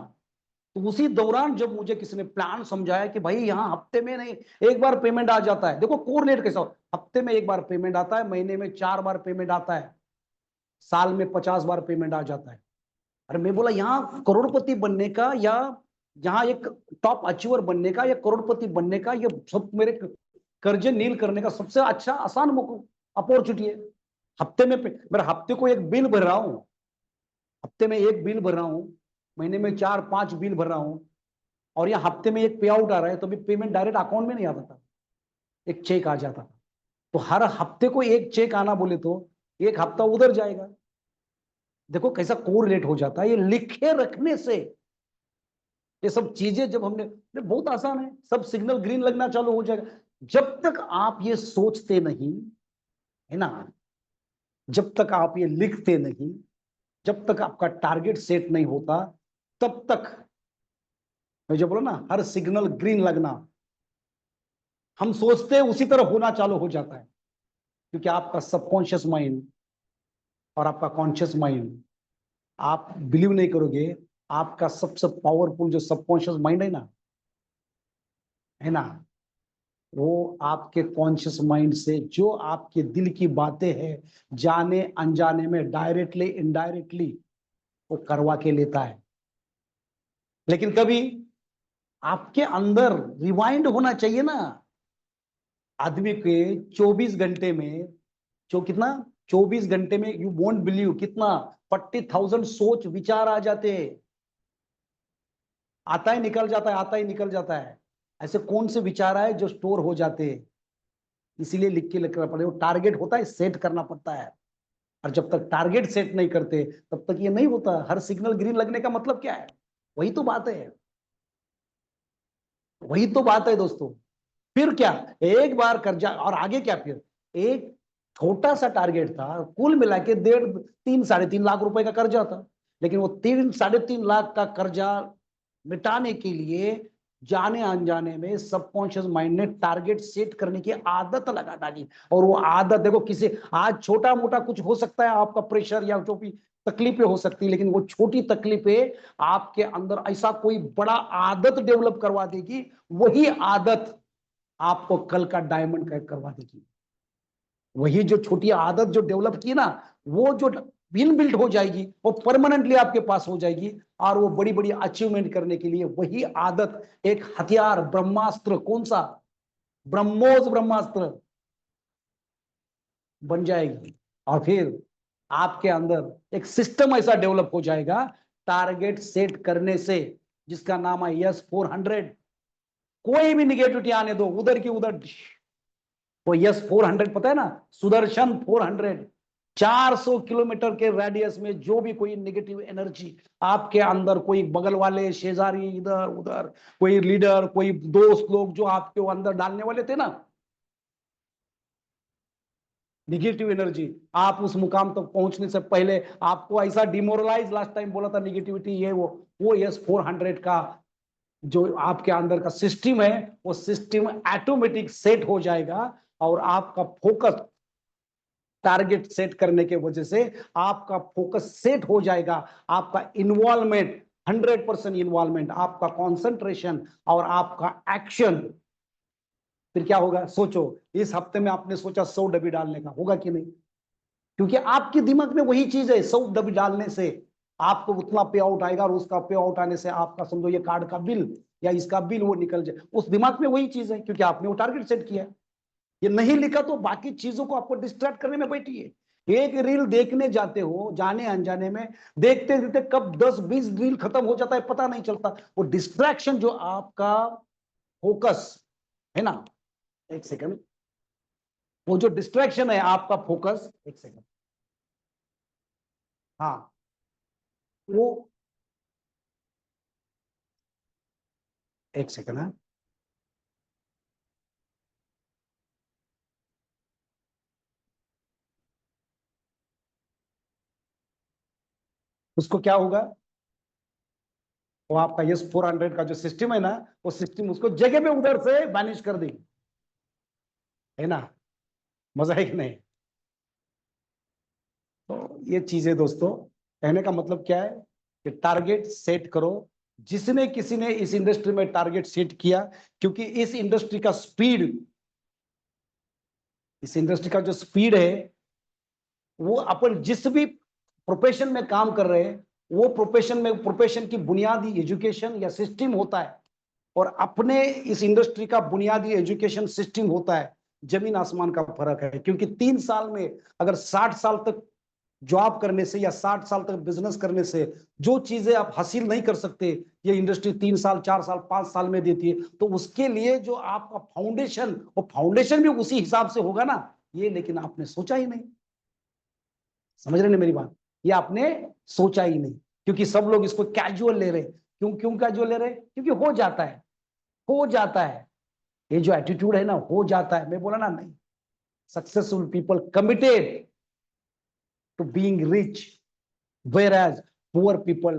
तो उसी दौरान जब मुझे किसी ने प्लान समझाया कि भाई यहाँ हफ्ते में नहीं, एक बार पेमेंट आ जाता है, देखो कोरिलेट कैसा हो, हफ्ते में एक बार पेमेंट आता है, महीने में 4 बार पेमेंट आता है, साल में 50 बार पेमेंट आ जाता है। अरे मैं बोला यहाँ करोड़पति बनने का, या यहाँ एक टॉप अचीवर बनने का, या करोड़पति बनने का, ये सब मेरे कर्जे नील करने का सबसे अच्छा आसान मौका अपॉर्चुनिटी है। हफ्ते में मेरा हफ्ते को एक बिल भर रहा हूं, हफ्ते में एक बिल भर रहा हूं, महीने में 4-5 बिल भर रहा हूं, और यहाँ हफ्ते में एक पे आउट आ रहा है, तो भी पेमेंट डायरेक्ट अकाउंट में नहीं आता था, एक चेक आ जाता था। तो हर हफ्ते को एक चेक आना बोले तो एक हफ्ता उधर जाएगा। देखो कैसा कोरिलेट हो जाता है ये लिखे रखने से। ये सब चीजें जब हमने, बहुत आसान है, सब सिग्नल ग्रीन लगना चालू हो जाएगा। जब तक आप ये सोचते नहीं है ना, जब तक आप ये लिखते नहीं, जब तक आपका टारगेट सेट नहीं होता, तब तक मैं जो बोला ना, हर सिग्नल ग्रीन लगना, हम सोचते हैं उसी तरह होना चालू हो जाता है। क्योंकि आपका सबकॉन्शियस माइंड और आपका कॉन्शियस माइंड, आप बिलीव नहीं करोगे, आपका सबसे पावरफुल जो सबकॉन्शियस माइंड है ना, वो आपके कॉन्शियस माइंड से जो आपके दिल की बातें हैं, जाने अनजाने में, डायरेक्टली इनडायरेक्टली वो करवा के लेता है। लेकिन कभी आपके अंदर रिवाइंड होना चाहिए ना। आदमी के 24 घंटे में, जो कितना, 24 घंटे में यू वोंट बिलीव कितना 40,000 सोच विचार आ जाते हैं। आता ही निकल जाता है, आता ही निकल जाता है। ऐसे कौन से विचार आए जो स्टोर हो जाते हैं। इसीलिए लिख के लिखना पड़ेगा, वो टारगेट होता है, सेट करना पड़ता है। और जब तक टारगेट सेट नहीं करते तब तक ये नहीं होता। हर सिग्नल ग्रीन लगने का मतलब क्या है, वही तो बात है, वही तो बात है दोस्तों। फिर क्या, एक बार कर्जा, और आगे क्या फिर, एक छोटा सा टारगेट था, कुल मिला के 3-3.5 लाख रुपए का कर्जा था। लेकिन वो 3-3.5 लाख का कर्जा मिटाने के लिए जाने अनजाने में सबकॉन्शियस माइंड ने टारगेट सेट करने की आदत लगा डाली। और वो आदत देखो, किसी आज छोटा मोटा कुछ हो सकता है, आपका प्रेशर या जो भी तकलीफें हो सकती है, लेकिन वो छोटी तकलीफें आपके अंदर ऐसा कोई बड़ा आदत डेवलप करवा देगी। वही आदत आपको कल का डायमंड कट करवा देगी। वही जो छोटी आदत जो डेवलप की ना, वो जो बिन बिल्ट हो जाएगी, वो परमानेंटली आपके पास हो जाएगी। और वो बड़ी बड़ी अचीवमेंट करने के लिए वही आदत एक हथियार, ब्रह्मास्त्र, कौन सा, ब्रह्मोस ब्रह्मास्त्र बन जाएगी। और फिर आपके अंदर एक सिस्टम ऐसा डेवलप हो जाएगा टारगेट सेट करने से, जिसका नाम है यस 400। कोई भी निगेटिविटी आने दो, उधर की उधर। वो यस 400 पता है ना, सुदर्शन 400। 400 किलोमीटर के रेडियस में जो भी कोई नेगेटिव एनर्जी आपके अंदर, कोई बगल वाले, शेजारी, इधर उधर, कोई लीडर, कोई दोस्त लोग जो आपके अंदर डालने वाले थे ना निगेटिव एनर्जी, आप उस मुकाम तक पहुंचने से पहले आपको ऐसा डिमोरलाइज, लास्ट टाइम बोला था निगेटिविटी ये वो यस 400 का जो आपके अंदर का सिस्टम है, वो सिस्टम ऑटोमेटिक सेट हो जाएगा। और आपका फोकस, टारगेट सेट करने के वजह से आपका फोकस सेट हो जाएगा। आपका इन्वॉल्वमेंट, 100% इन्वॉल्वमेंट, आपका कॉन्सेंट्रेशन और आपका एक्शन। फिर क्या होगा सोचो, इस हफ्ते में आपने सोचा 100 डब्बी डालने का, होगा कि नहीं? क्योंकि आपके दिमाग में वही चीज है, 100 डब्बी डालने से आपको उतना पे आउट आएगा, और उसका पे आउट आने से आपका समझो ये कार्ड का बिल या इसका बिल वो निकल जाए। उस दिमाग में वही चीज है, क्योंकि आपने वो टारगेट सेट किया है। ये नहीं लिखा तो बाकी चीजों को आपको डिस्ट्रैक्ट करने में बैठी है। एक रील देखने जाते हो, जाने अनजाने में देखते देखते कब 10-20 रील खत्म हो जाता है पता नहीं चलता। वो डिस्ट्रैक्शन जो आपका फोकस है ना, एक सेकंड, वो जो डिस्ट्रैक्शन है आपका फोकस, एक सेकंड, हाँ, वो एक सेकंड है। उसको क्या होगा, वो आपका यस 400 का जो सिस्टम है ना, वो सिस्टम उसको जगह पे उधर से वैनिश कर देगी, है ना। मजा है कि नहीं? तो ये चीजें दोस्तों, कहने का मतलब क्या है कि टारगेट सेट करो, जिसने किसी ने इस इंडस्ट्री में टारगेट सेट किया, क्योंकि इस इंडस्ट्री का स्पीड, इस इंडस्ट्री का जो स्पीड है, वो अपन जिस भी प्रोफेशन में काम कर रहे हैं, वो प्रोफेशन की बुनियादी एजुकेशन या सिस्टम होता है, और अपने इस इंडस्ट्री का बुनियादी एजुकेशन सिस्टम होता है। जमीन आसमान का फर्क है, क्योंकि 3 साल में अगर 60 साल तक जॉब करने से या 60 साल तक बिजनेस करने से जो चीजें आप हासिल नहीं कर सकते, ये इंडस्ट्री 3 साल 4 साल 5 साल में देती है। तो उसके लिए जो आपका फाउंडेशन, वो फाउंडेशन भी उसी हिसाब से होगा ना, ये लेकिन आपने सोचा ही नहीं। समझ रहे ना मेरी बात? ये आपने सोचा ही नहीं, क्योंकि सब लोग इसको कैजुअल ले रहे। क्यों क्यों कैजुअल ले रहे? क्योंकि हो जाता है, हो जाता है। ये जो एटीट्यूड है ना, हो जाता है। मैं बोला ना, नहीं, successful people committed to being rich, whereas poor people,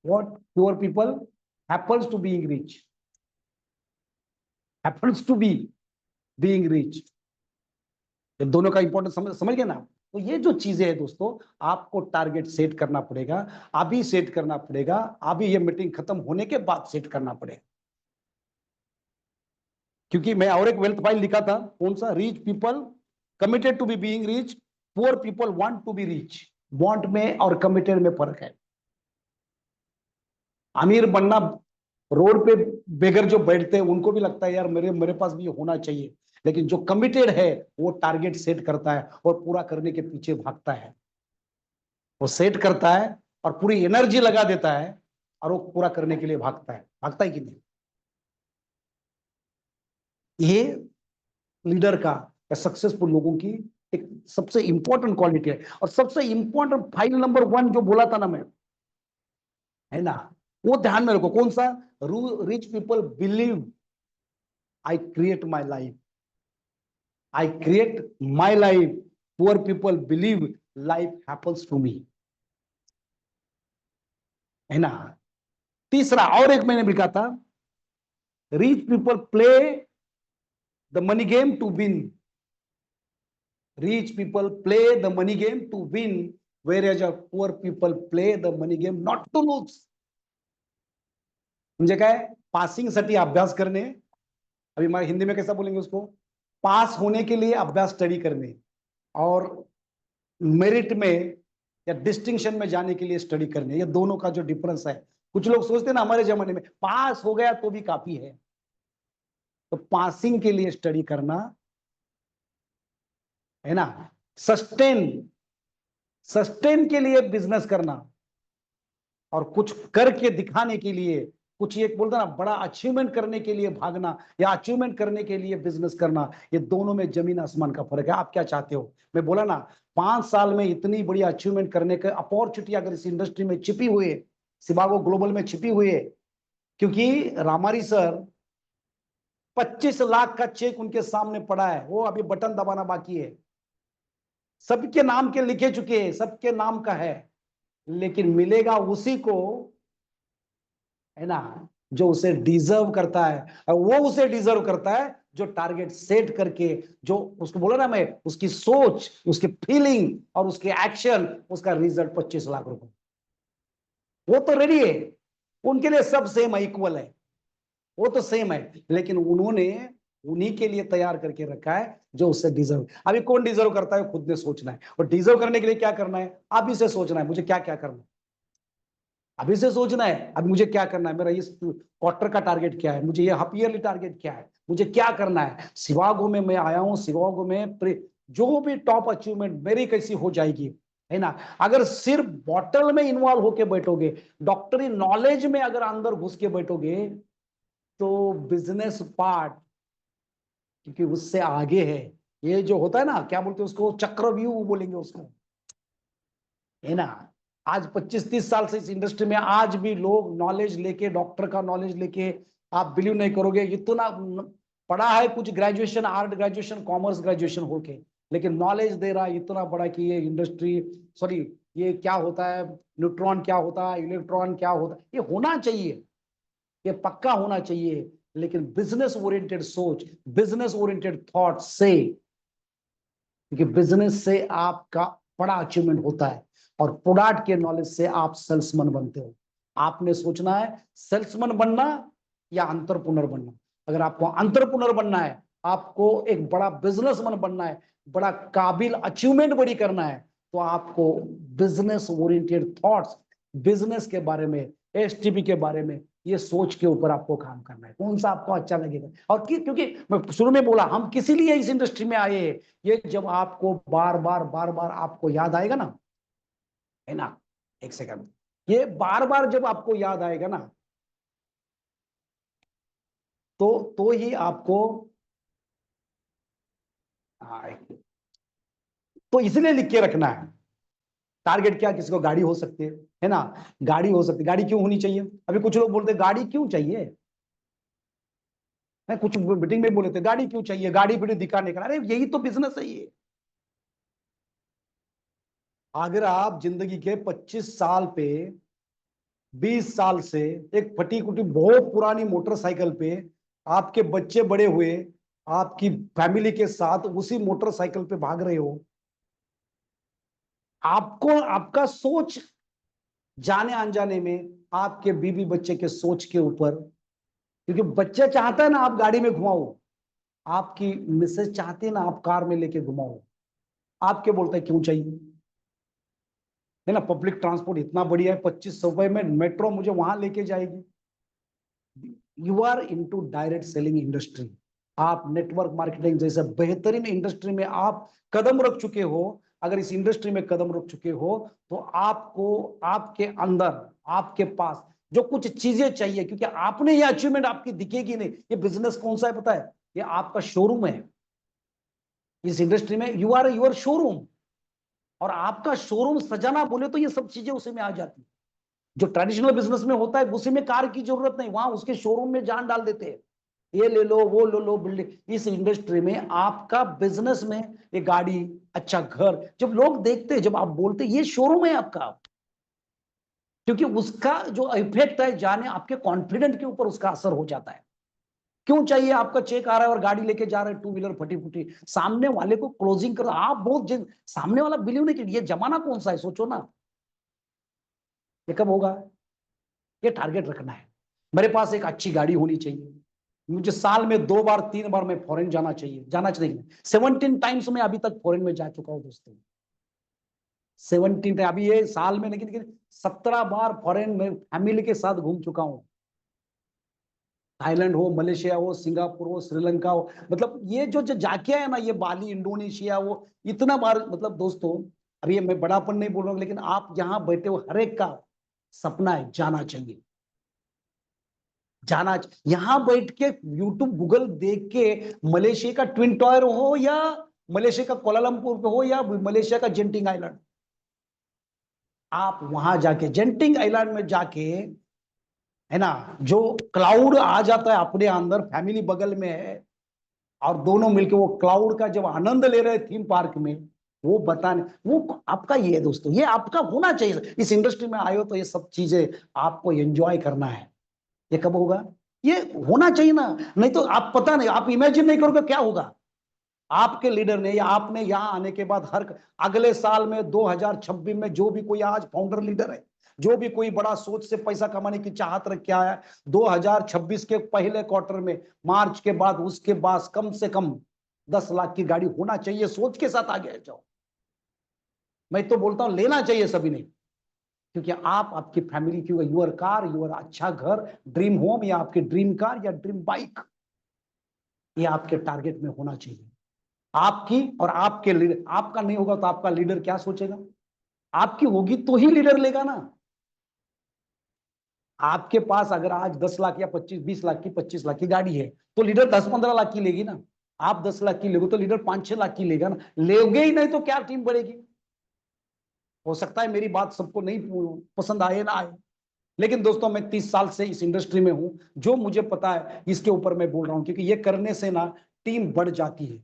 what poor people happens to being rich, happens to be being rich। ये दोनों का इंपॉर्टेंस समझ गए ना? तो ये जो चीजें है दोस्तों, आपको टारगेट सेट करना पड़ेगा, अभी सेट करना पड़ेगा, अभी ये मीटिंग खत्म होने के बाद सेट करना पड़ेगा। क्योंकि मैं और एक वेल्थ फाइल लिखा था, कौन सा? Rich people committed to be being rich, poor people want to be rich. Want में और कमिटेड में फर्क है। अमीर बनना, रोड पे बेगर जो बैठते हैं उनको भी लगता है यार मेरे मेरे पास भी होना चाहिए, लेकिन जो कमिटेड है वो टारगेट सेट करता है और पूरा करने के पीछे भागता है। वो सेट करता है और पूरी एनर्जी लगा देता है और वो पूरा करने के लिए भागता है। भागता है कि नहीं? ये लीडर का या सक्सेसफुल लोगों की एक सबसे इंपॉर्टेंट क्वालिटी है। और सबसे इंपॉर्टेंट फाइल नंबर 1 जो बोला था ना मैं, है ना, वो ध्यान में रखो। कौन सा? Rich people believe I create my life, I create my life, poor people believe life happens to me, है ना। तीसरा और एक मैंने लिखा था, rich people play the money game to win, rich people play the money game to win, whereas poor people play the money game not to lose। म्हणजे काय? पासिंग साठी अभ्यास करणे, अभी हमारे हिंदी में कैसा बोलेंगे उसको? पास होने के लिए अभ्यास स्टडी करने, और मेरिट में या डिस्टिंक्शन में जाने के लिए स्टडी करने, ये दोनों का जो डिफरेंस है। कुछ लोग सोचते हैं ना हमारे जमाने में पास हो गया तो भी काफी है, तो पासिंग के लिए स्टडी करना, है ना, सस्टेन, सस्टेन के लिए बिजनेस करना, और कुछ करके दिखाने के लिए, कुछ एक बोलता ना बड़ा अचीवमेंट करने के लिए भागना या अचीवमेंट करने के लिए बिजनेस करना, ये दोनों में जमीन आसमान का फर्क है। आप क्या चाहते हो? मैं बोला ना, 5 साल में इतनी बड़ी अचीवमेंट करने का अपॉर्चुनिटी अगर इस इंडस्ट्री में छिपी हुई है, सिबागो ग्लोबल में छिपी हुई है, क्योंकि रामारी सर 25 लाख का चेक उनके सामने पड़ा है, वो अभी बटन दबाना बाकी है। सबके नाम के लिखे चुके हैं, सबके नाम का है, लेकिन मिलेगा उसी को, है ना, जो उसे डिजर्व करता है। और वो उसे डिजर्व करता है जो टारगेट सेट करके, जो उसको बोला ना मैं, उसकी सोच, उसकी फीलिंग और उसके एक्शन, उसका रिजल्ट 25 लाख रुपए, वो तो रेडी है। उनके लिए सब सेम है, इक्वल है, वो तो सेम है, लेकिन उन्होंने उन्हीं के लिए तैयार करके रखा है जो उससे डिजर्व। अभी कौन डिजर्व करता है? खुद ने सोचना है, और डिजर्व करने के लिए क्या करना है? अभी से सोचना है मुझे क्या क्या करना है, अभी से सोचना है अब मुझे क्या करना है, मेरा ये क्वार्टर का टारगेट क्या है, मुझे ये हाफ ईयरली टारगेट क्या है, मुझे क्या करना है। शिवागो में मैं आया हूं, शिवागो में जो भी टॉप अचीवमेंट मेरी कैसी हो जाएगी, है ना। अगर सिर्फ बॉटल में इन्वॉल्व होके बैठोगे, डॉक्टरी नॉलेज में अगर अंदर घुस के बैठोगे, तो बिजनेस पार्ट, क्योंकि उससे आगे है। ये जो होता है ना, क्या बोलते हैं उसको, चक्रव्यूह बोलेंगे उसको, है ना। आज 25-30 साल से इस इंडस्ट्री में, आज भी लोग नॉलेज लेके, डॉक्टर का नॉलेज लेके, आप बिलीव नहीं करोगे, इतना पढ़ा है, कुछ graduation, art graduation, commerce graduation होके, लेकिन नॉलेज दे रहा है इतना बड़ा कि ये इंडस्ट्री, सॉरी, ये क्या होता है, न्यूट्रॉन क्या होता है, इलेक्ट्रॉन क्या होता है, ये होना चाहिए, ये पक्का होना चाहिए। लेकिन बिजनेस ओरिएंटेड सोच, बिजनेस ओरिएंटेड थॉट से, क्योंकि बिजनेस से आपका बड़ा अचीवमेंट होता है, और प्रोडक्ट के नॉलेज से आप सेल्समैन बनते हो। आपने सोचना है सेल्समैन बनना या एंटरप्रेन्योर बनना। अगर आपको एंटरप्रेन्योर बनना है, आपको एक बड़ा बिजनेसमैन बनना है, बड़ा काबिल अचीवमेंट बड़ी करना है, तो आपको बिजनेस ओरिएंटेड थॉट्स, बिजनेस के बारे में, एसटीपी के बारे में, ये सोच के ऊपर आपको काम करना है कौन सा आपको अच्छा लगेगा। और क्योंकि मैं शुरू में बोला हम किसी लिए इस इंडस्ट्री में आए हैं, ये जब आपको बार बार आपको याद आएगा ना, है ना, एक सेकंड, ये बार बार जब आपको याद आएगा ना, तो ही आपको, हाँ, तो इसलिए लिख के रखना है। टारगेट क्या, किसी को गाड़ी हो सकती है ना, गाड़ी हो सकती है, गाड़ी क्यों होनी चाहिए। अभी कुछ लोग बोलते हैं गाड़ी क्यों चाहिए, मैं कुछ मीटिंग में बोले थे गाड़ी क्यों चाहिए, गाड़ी फिर दिखाने का, अरे यही तो बिजनेस है ये। अगर आप जिंदगी के 25 साल पे, 20 साल से एक फटी कुटी बहुत पुरानी मोटरसाइकिल पे आपके बच्चे बड़े हुए, आपकी फैमिली के साथ उसी मोटरसाइकिल पे भाग रहे हो, आपको आपका सोच जाने अनजाने में आपके बीवी बच्चे के सोच के ऊपर, क्योंकि बच्चे चाहता है ना आप गाड़ी में घुमाओ, आपकी मिसेज चाहती है ना आप कार में लेके घुमाओ, आपके बोलते हैं क्यों चाहिए, है ना, पब्लिक ट्रांसपोर्ट इतना बढ़िया है, 2500 रुपए में मेट्रो मुझे वहां लेके जाएगी। You are into direct selling industry, आप नेटवर्क मार्केटिंग जैसे बेहतरीन इंडस्ट्री में आप कदम रख चुके हो। अगर इस इंडस्ट्री में कदम रख चुके हो तो आपको, आपके अंदर, आपके पास जो कुछ चीजें चाहिए, क्योंकि आपने ये अचीवमेंट आपकी दिखेगी नहीं। ये बिजनेस कौन सा है पता है, ये आपका शोरूम है। इस इंडस्ट्री में यू आर यूर शोरूम, और आपका शोरूम सजाना बोले तो ये सब चीजें उसी में आ जाती है। जो ट्रेडिशनल बिजनेस में होता है उसी में कार की जरूरत नहीं, वहां उसके शोरूम में जान डाल देते हैं, ये ले लो वो ले लो बिल्डिंग। इस इंडस्ट्री में आपका बिजनेस में ये गाड़ी, अच्छा घर, जब लोग देखते हैं, जब आप बोलते हैं ये शोरूम है आपका, क्योंकि उसका जो इफेक्ट है जाने आपके कॉन्फिडेंट के ऊपर उसका असर हो जाता है। क्यों चाहिए, आपका चेक आ रहा है और गाड़ी लेके जा रहे हैं, टू व्हीलर फटी फूटी, सामने वाले को क्लोजिंग कर, आप बहुत सामने वाला बिलीव नहीं कर, ये जमाना कौन सा है सोचो ना, ये कब होगा। ये टारगेट रखना है, मेरे पास एक अच्छी गाड़ी होनी चाहिए, मुझे साल में 2 बार 3 बार मैं फॉरेन जाना चाहिए, जाना चाहिए। 17 टाइम्स मैं अभी तक फॉरेन में जा चुका हूं दोस्तों, 17, अभी ये साल में, लेकिन 17 बार फॉरेन में फैमिली के साथ घूम चुका हूं। थाईलैंड हो, मलेशिया हो, सिंगापुर हो, श्रीलंका हो, मतलब ये जो जाके आए ना, ये बाली, इंडोनेशिया, वो इतना बार, मतलब दोस्तों, अभी मैं बड़ापन नहीं बोल रहा हूँ, लेकिन आप यहाँ बैठे हो, हर एक का सपना है जाना चाहिए, जाना। यहां बैठ के यूट्यूब गूगल देख के, मलेशिया का ट्विन टॉयर हो या मलेशिया का कोलालमपुर पे हो या मलेशिया का जेंटिंग आइलैंड, आप वहां जाके जेंटिंग आइलैंड में जाके, है ना, जो क्लाउड आ जाता है अपने अंदर, फैमिली बगल में है, और दोनों मिलके वो क्लाउड का जब आनंद ले रहे थीम पार्क में, वो बताने, वो आपका ये है दोस्तों, ये आपका होना चाहिए। इस इंडस्ट्री में आए हो तो ये सब चीजें आपको एंजॉय करना है। ये कब होगा, ये होना चाहिए ना, नहीं तो आप पता नहीं, आप इमेजिन नहीं करोगे क्या होगा। आपके लीडर ने या आपने यहां आने के बाद हर अगले साल में 2026 में जो भी कोई आज फाउंडर लीडर है, जो भी कोई बड़ा सोच से पैसा कमाने की चाहत रख के आया है, 2026 के पहले क्वार्टर में, मार्च के बाद, उसके बाद कम से कम 10 लाख की गाड़ी होना चाहिए, सोच के साथ आगे जाओ। मैं तो बोलता हूं लेना चाहिए सभी ने, क्योंकि आप, आपकी फैमिली की यूर कार, यूर अच्छा घर, ड्रीम होम, या आपकी ड्रीम कार या ड्रीम बाइक, ये आपके टारगेट में होना चाहिए। आपकी और आपके लीडर, आपका नहीं होगा तो आपका लीडर क्या सोचेगा, आपकी होगी तो ही लीडर लेगा ना। आपके पास अगर आज 10 लाख या 25-20 लाख की, 25 लाख की गाड़ी है, तो लीडर 10-15 लाख की लेगी ना। आप 10 लाख की लेगो तो लीडर 5-6 लाख की लेगा ना, लेगे ही नहीं तो क्या टीम बढ़ेगी। हो सकता है मेरी बात सबको नहीं पसंद आए ना आए, लेकिन दोस्तों मैं 30 साल से इस इंडस्ट्री में हूं, जो मुझे पता है इसके ऊपर मैं बोल रहा हूं, क्योंकि ये करने से ना टीम बढ़ जाती है,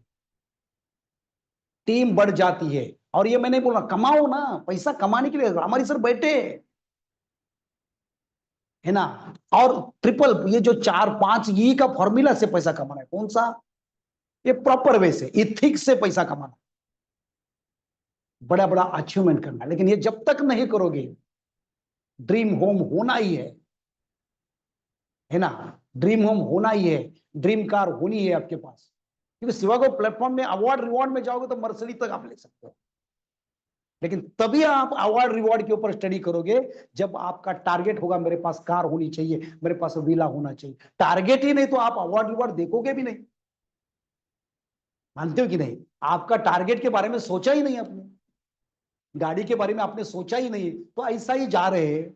टीम बढ़ जाती है। और ये मैं नहीं बोल रहा, कमाओ ना, पैसा कमाने के लिए हमारी सर बैठे, है ना। और ट्रिपल, ये जो 4-5 ई का फॉर्मूला से पैसा कमाना है, कौन सा, ये प्रॉपर वे से, इथिक्स से पैसा कमाना, बड़ा बड़ा अचीवमेंट करना है। लेकिन ये जब तक नहीं करोगे, ड्रीम होम होना ही है ना, ड्रीम होम होना ही है, ड्रीम कार होनी है आपके पास। क्योंकि सिवागो प्लेटफॉर्म में अवार्ड रिवॉर्ड में जाओगे तो मर्सिडीज तक आप ले सकते हो, लेकिन तभी आप अवार्ड रिवॉर्ड के ऊपर स्टडी करोगे जब आपका टारगेट होगा मेरे पास कार होनी चाहिए, मेरे पास विला होना चाहिए। टारगेट ही नहीं तो आप अवार्ड रिवॉर्ड देखोगे भी नहीं। मानते हो कि नहीं? आपका टारगेट के बारे में सोचा ही नहीं आपने, गाड़ी के बारे में आपने सोचा ही नहीं, तो ऐसा ही जा रहे हैं।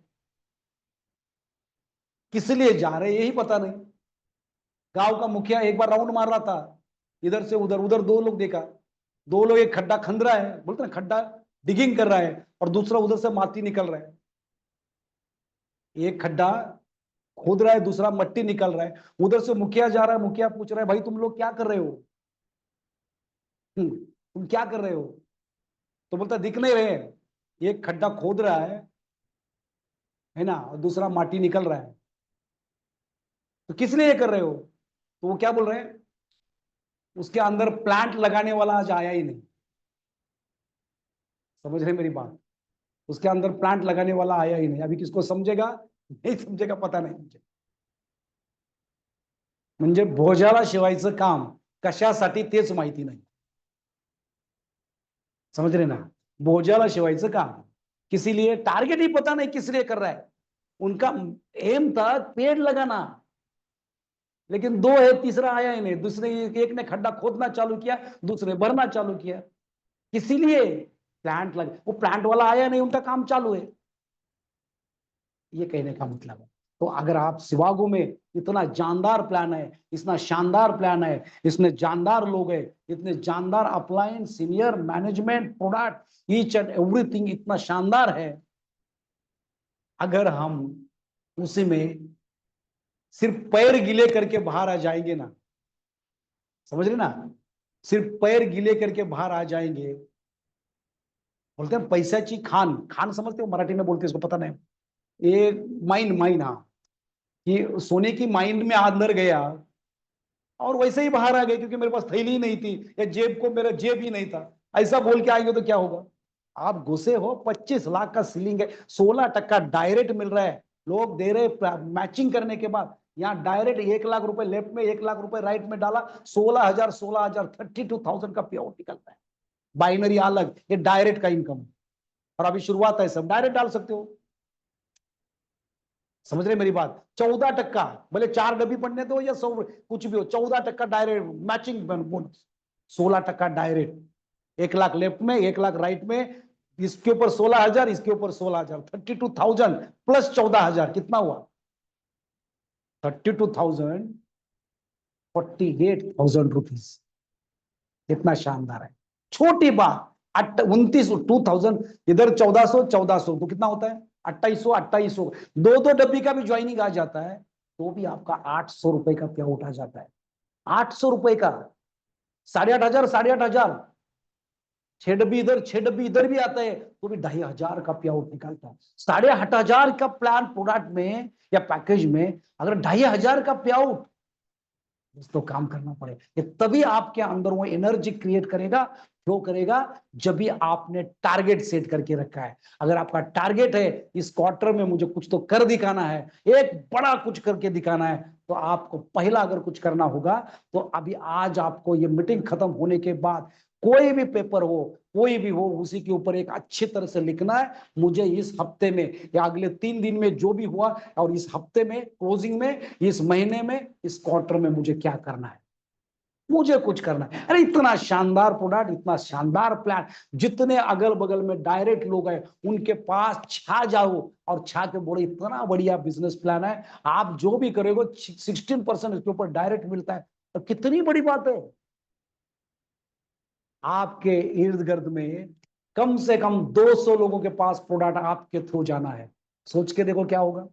किस लिए जा रहे हैं यही पता नहीं। गांव का मुखिया एक बार राउंड मार रहा था, इधर से उधर, उधर दो लोग देखा, दो लोग एक खड्डा खंद रहा है, बोलते ना खड्डा डिगिंग कर रहा है, और दूसरा उधर से माटी निकल रहा है। एक खड्डा खोद रहा है, दूसरा मट्टी निकल रहा है। उधर से मुखिया जा रहा है, मुखिया पूछ रहा है भाई तुम लोग क्या कर रहे हो, तुम क्या कर रहे हो? तो बोलता दिख नहीं रहे, एक खड्डा खोद रहा है ना, और दूसरा माटी निकल रहा है, तो किस लिए कर रहे हो? तो वो क्या बोल रहे हैं, उसके अंदर प्लांट लगाने वाला आज आया ही नहीं। समझ रहे मेरी बात? उसके अंदर प्लांट लगाने वाला आया ही नहीं। अभी किसको समझेगा नहीं समझेगा पता नहीं मुझे। म्हणजे भोजाला शिवायचं काम कशासाठी तेच माहिती नाही। समझ रहे ना? भोजाला शिवायचं काम, किसी लिए टारगेट ही पता नहीं किस लिए कर रहा है। उनका एम था पेड़ लगाना, लेकिन दो है, तीसरा आया ही नहीं। दूसरे एक ने खड्डा खोदना चालू किया, दूसरे भरना चालू किया। इसीलिए प्लांट लग, वो प्लांट वाला आया नहीं, उनका काम चालू है। ये कहने का मतलब है। तो अगर आप शिवागो में इतना जानदार प्लान है, इतना शानदार प्लान है, इसमें जानदार लोग हैं, इतने जानदार appliance, senior management, product, each and everything इतना शानदार है। अगर हम उसी में सिर्फ पैर गीले करके बाहर आ जाएंगे ना, समझ रहे ना, सिर्फ पैर गीले करके बाहर आ जाएंगे। बोलते हैं पैसाची खान, खान समझते हो मराठी में बोलते हैं इसको, पता नहीं, ये माइन माइन, हाँ, कि सोने की माइन में अंदर गया और वैसे ही बाहर आ गए क्योंकि मेरे पास थैली ही नहीं थी, या जेब को मेरा जेब ही नहीं था, ऐसा बोल के आएंगे तो क्या होगा? आप घुसे हो, 25 लाख का सीलिंग है, 16% डायरेक्ट मिल रहा है, लोग दे रहे मैचिंग करने के बाद। यहाँ डायरेक्ट 1 लाख रुपए लेफ्ट में, 1 लाख रुपए राइट में डाला, 16,000 32,000 का पे आउट निकलता है। बाइनरी अलग, ये डायरेक्ट का इनकम, और अभी शुरुआत है, सब डायरेक्ट डाल सकते हो। समझ रहे मेरी बात? 14%, भले 4 डब्बी पढ़ने दो या 100 कुछ भी हो, 14% direct matching bonus, 16% direct. 1 lakh left में, 1 लाख राइट में, इसके ऊपर 16,000, इसके ऊपर 16,000, 32,000 प्लस 14,000 कितना हुआ? 32,000, 48,000 रुपीज। कितना शानदार है, छोटी बात। 29,000, इधर 1400, 1400 तो कितना होता है? 2800, 2800। दो दो डब्बी का भी ज्वाइनिंग आ जाता है तो भी आपका 800 रुपए का पे आउट आ जाता है। 800 रुपए का, 8,500, 8,500, 6 डब्बी इधर, 6 डब्बी इधर भी आता है तो भी 2,500 का पे आउट निकालता है। 8,500 का प्लान प्रोडक्ट में या पैकेज में अगर 2,500 का पे आउट, तो काम करना पड़ेगा। ये तभी आपके अंदर वो एनर्जी क्रिएट करेगा, फ्लो करेगा, जब भी आपने टारगेट सेट करके रखा है। अगर आपका टारगेट है इस क्वार्टर में मुझे कुछ तो कर दिखाना है, एक बड़ा कुछ करके दिखाना है, तो आपको पहला अगर कुछ करना होगा तो अभी आज आपको ये मीटिंग खत्म होने के बाद कोई भी पेपर हो, कोई भी हो, उसी के ऊपर एक अच्छी तरह से लिखना है, मुझे इस हफ्ते में या अगले 3 दिन में जो भी हुआ, और इस हफ्ते में क्लोजिंग में, इस महीने में, इस क्वार्टर में मुझे क्या करना है, मुझे कुछ करना है। अरे इतना शानदार प्रोडक्ट, इतना शानदार प्लान, जितने अगल बगल में डायरेक्ट लोग हैं उनके पास छा जाओ और छा के बोले इतना बढ़िया बिजनेस प्लान है, आप जो भी करोगे 16% इसके ऊपर डायरेक्ट मिलता है, तो कितनी बड़ी बात है। आपके इर्द गिर्द में कम से कम 200 लोगों के पास प्रोडक्ट आपके थ्रू जाना है। सोच के देखो क्या होगा।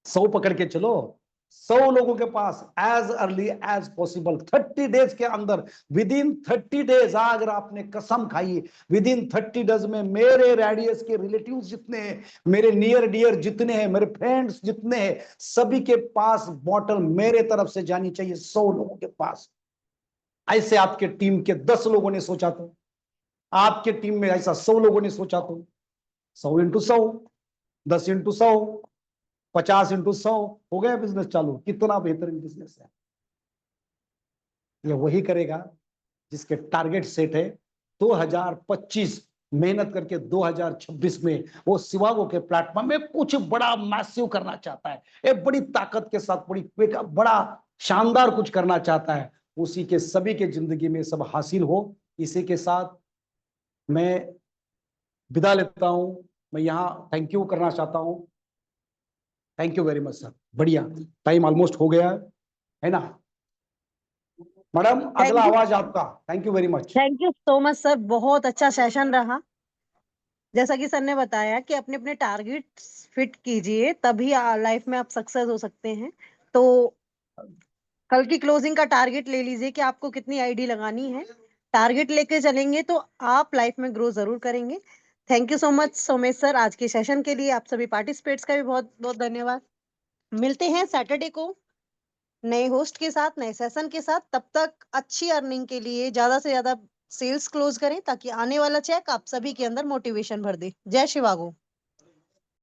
100 पकड़ के चलो, 100 लोगों के पास as early as possible, 30 days के अंदर, विद इन 30 डेज, अगर आपने कसम खाई विद इन 30 डेज में मेरे रेडियस के रिलेटिव्स जितने हैं, मेरे नियर डियर जितने हैं, मेरे फ्रेंड्स जितने हैं, सभी के पास बॉटल मेरे तरफ से जानी चाहिए, 100 लोगों के पास। ऐसे आपके टीम के 10 लोगों ने सोचा तो, आपके टीम में ऐसा 100 लोगों ने सोचा तो 100 × 100, 10 इंटू 100, 50 इंटू 100 हो गया बिजनेस चालू। कितना बेहतरीन बिजनेस है। ये वही करेगा जिसके टारगेट सेट है 2025, मेहनत करके 2026 में वो शिवागो के प्लेटफॉर्म में कुछ बड़ा मैसिव करना चाहता है, एक बड़ी ताकत के साथ बड़ा शानदार कुछ करना चाहता है। उसी के सभी के जिंदगी में सब हासिल हो। इसी के साथ मैं विदा लेता हूं। मैं यहाँ थैंक यू करना चाहता हूं। Thank you very much sir. बढ़िया, टाइम ऑलमोस्ट हो गया है ना मैडम? अगला थैंक यू, आवाज आपका। Thank you very much. Thank you so much sir, बहुत अच्छा सेशन रहा। जैसा कि सर ने बताया कि अपने अपने टारगेट्स फिट कीजिए, तभी लाइफ में आप सक्सेस हो सकते हैं। तो कल की क्लोजिंग का टारगेट ले लीजिए कि आपको कितनी आईडी लगानी है। टारगेट लेके चलेंगे तो आप लाइफ में ग्रो जरूर करेंगे। Thank you so much Somesh sir, आज के सेशन के लिए। आप सभी पार्टिसिपेट्स का भी बहुत बहुत धन्यवाद। मिलते हैं सैटरडे को नए होस्ट के साथ, नए सेशन के साथ। तब तक अच्छी अर्निंग के लिए ज्यादा से ज्यादा सेल्स क्लोज करें, ताकि आने वाला चेक आप सभी के अंदर मोटिवेशन भर दे। जय शिवागो।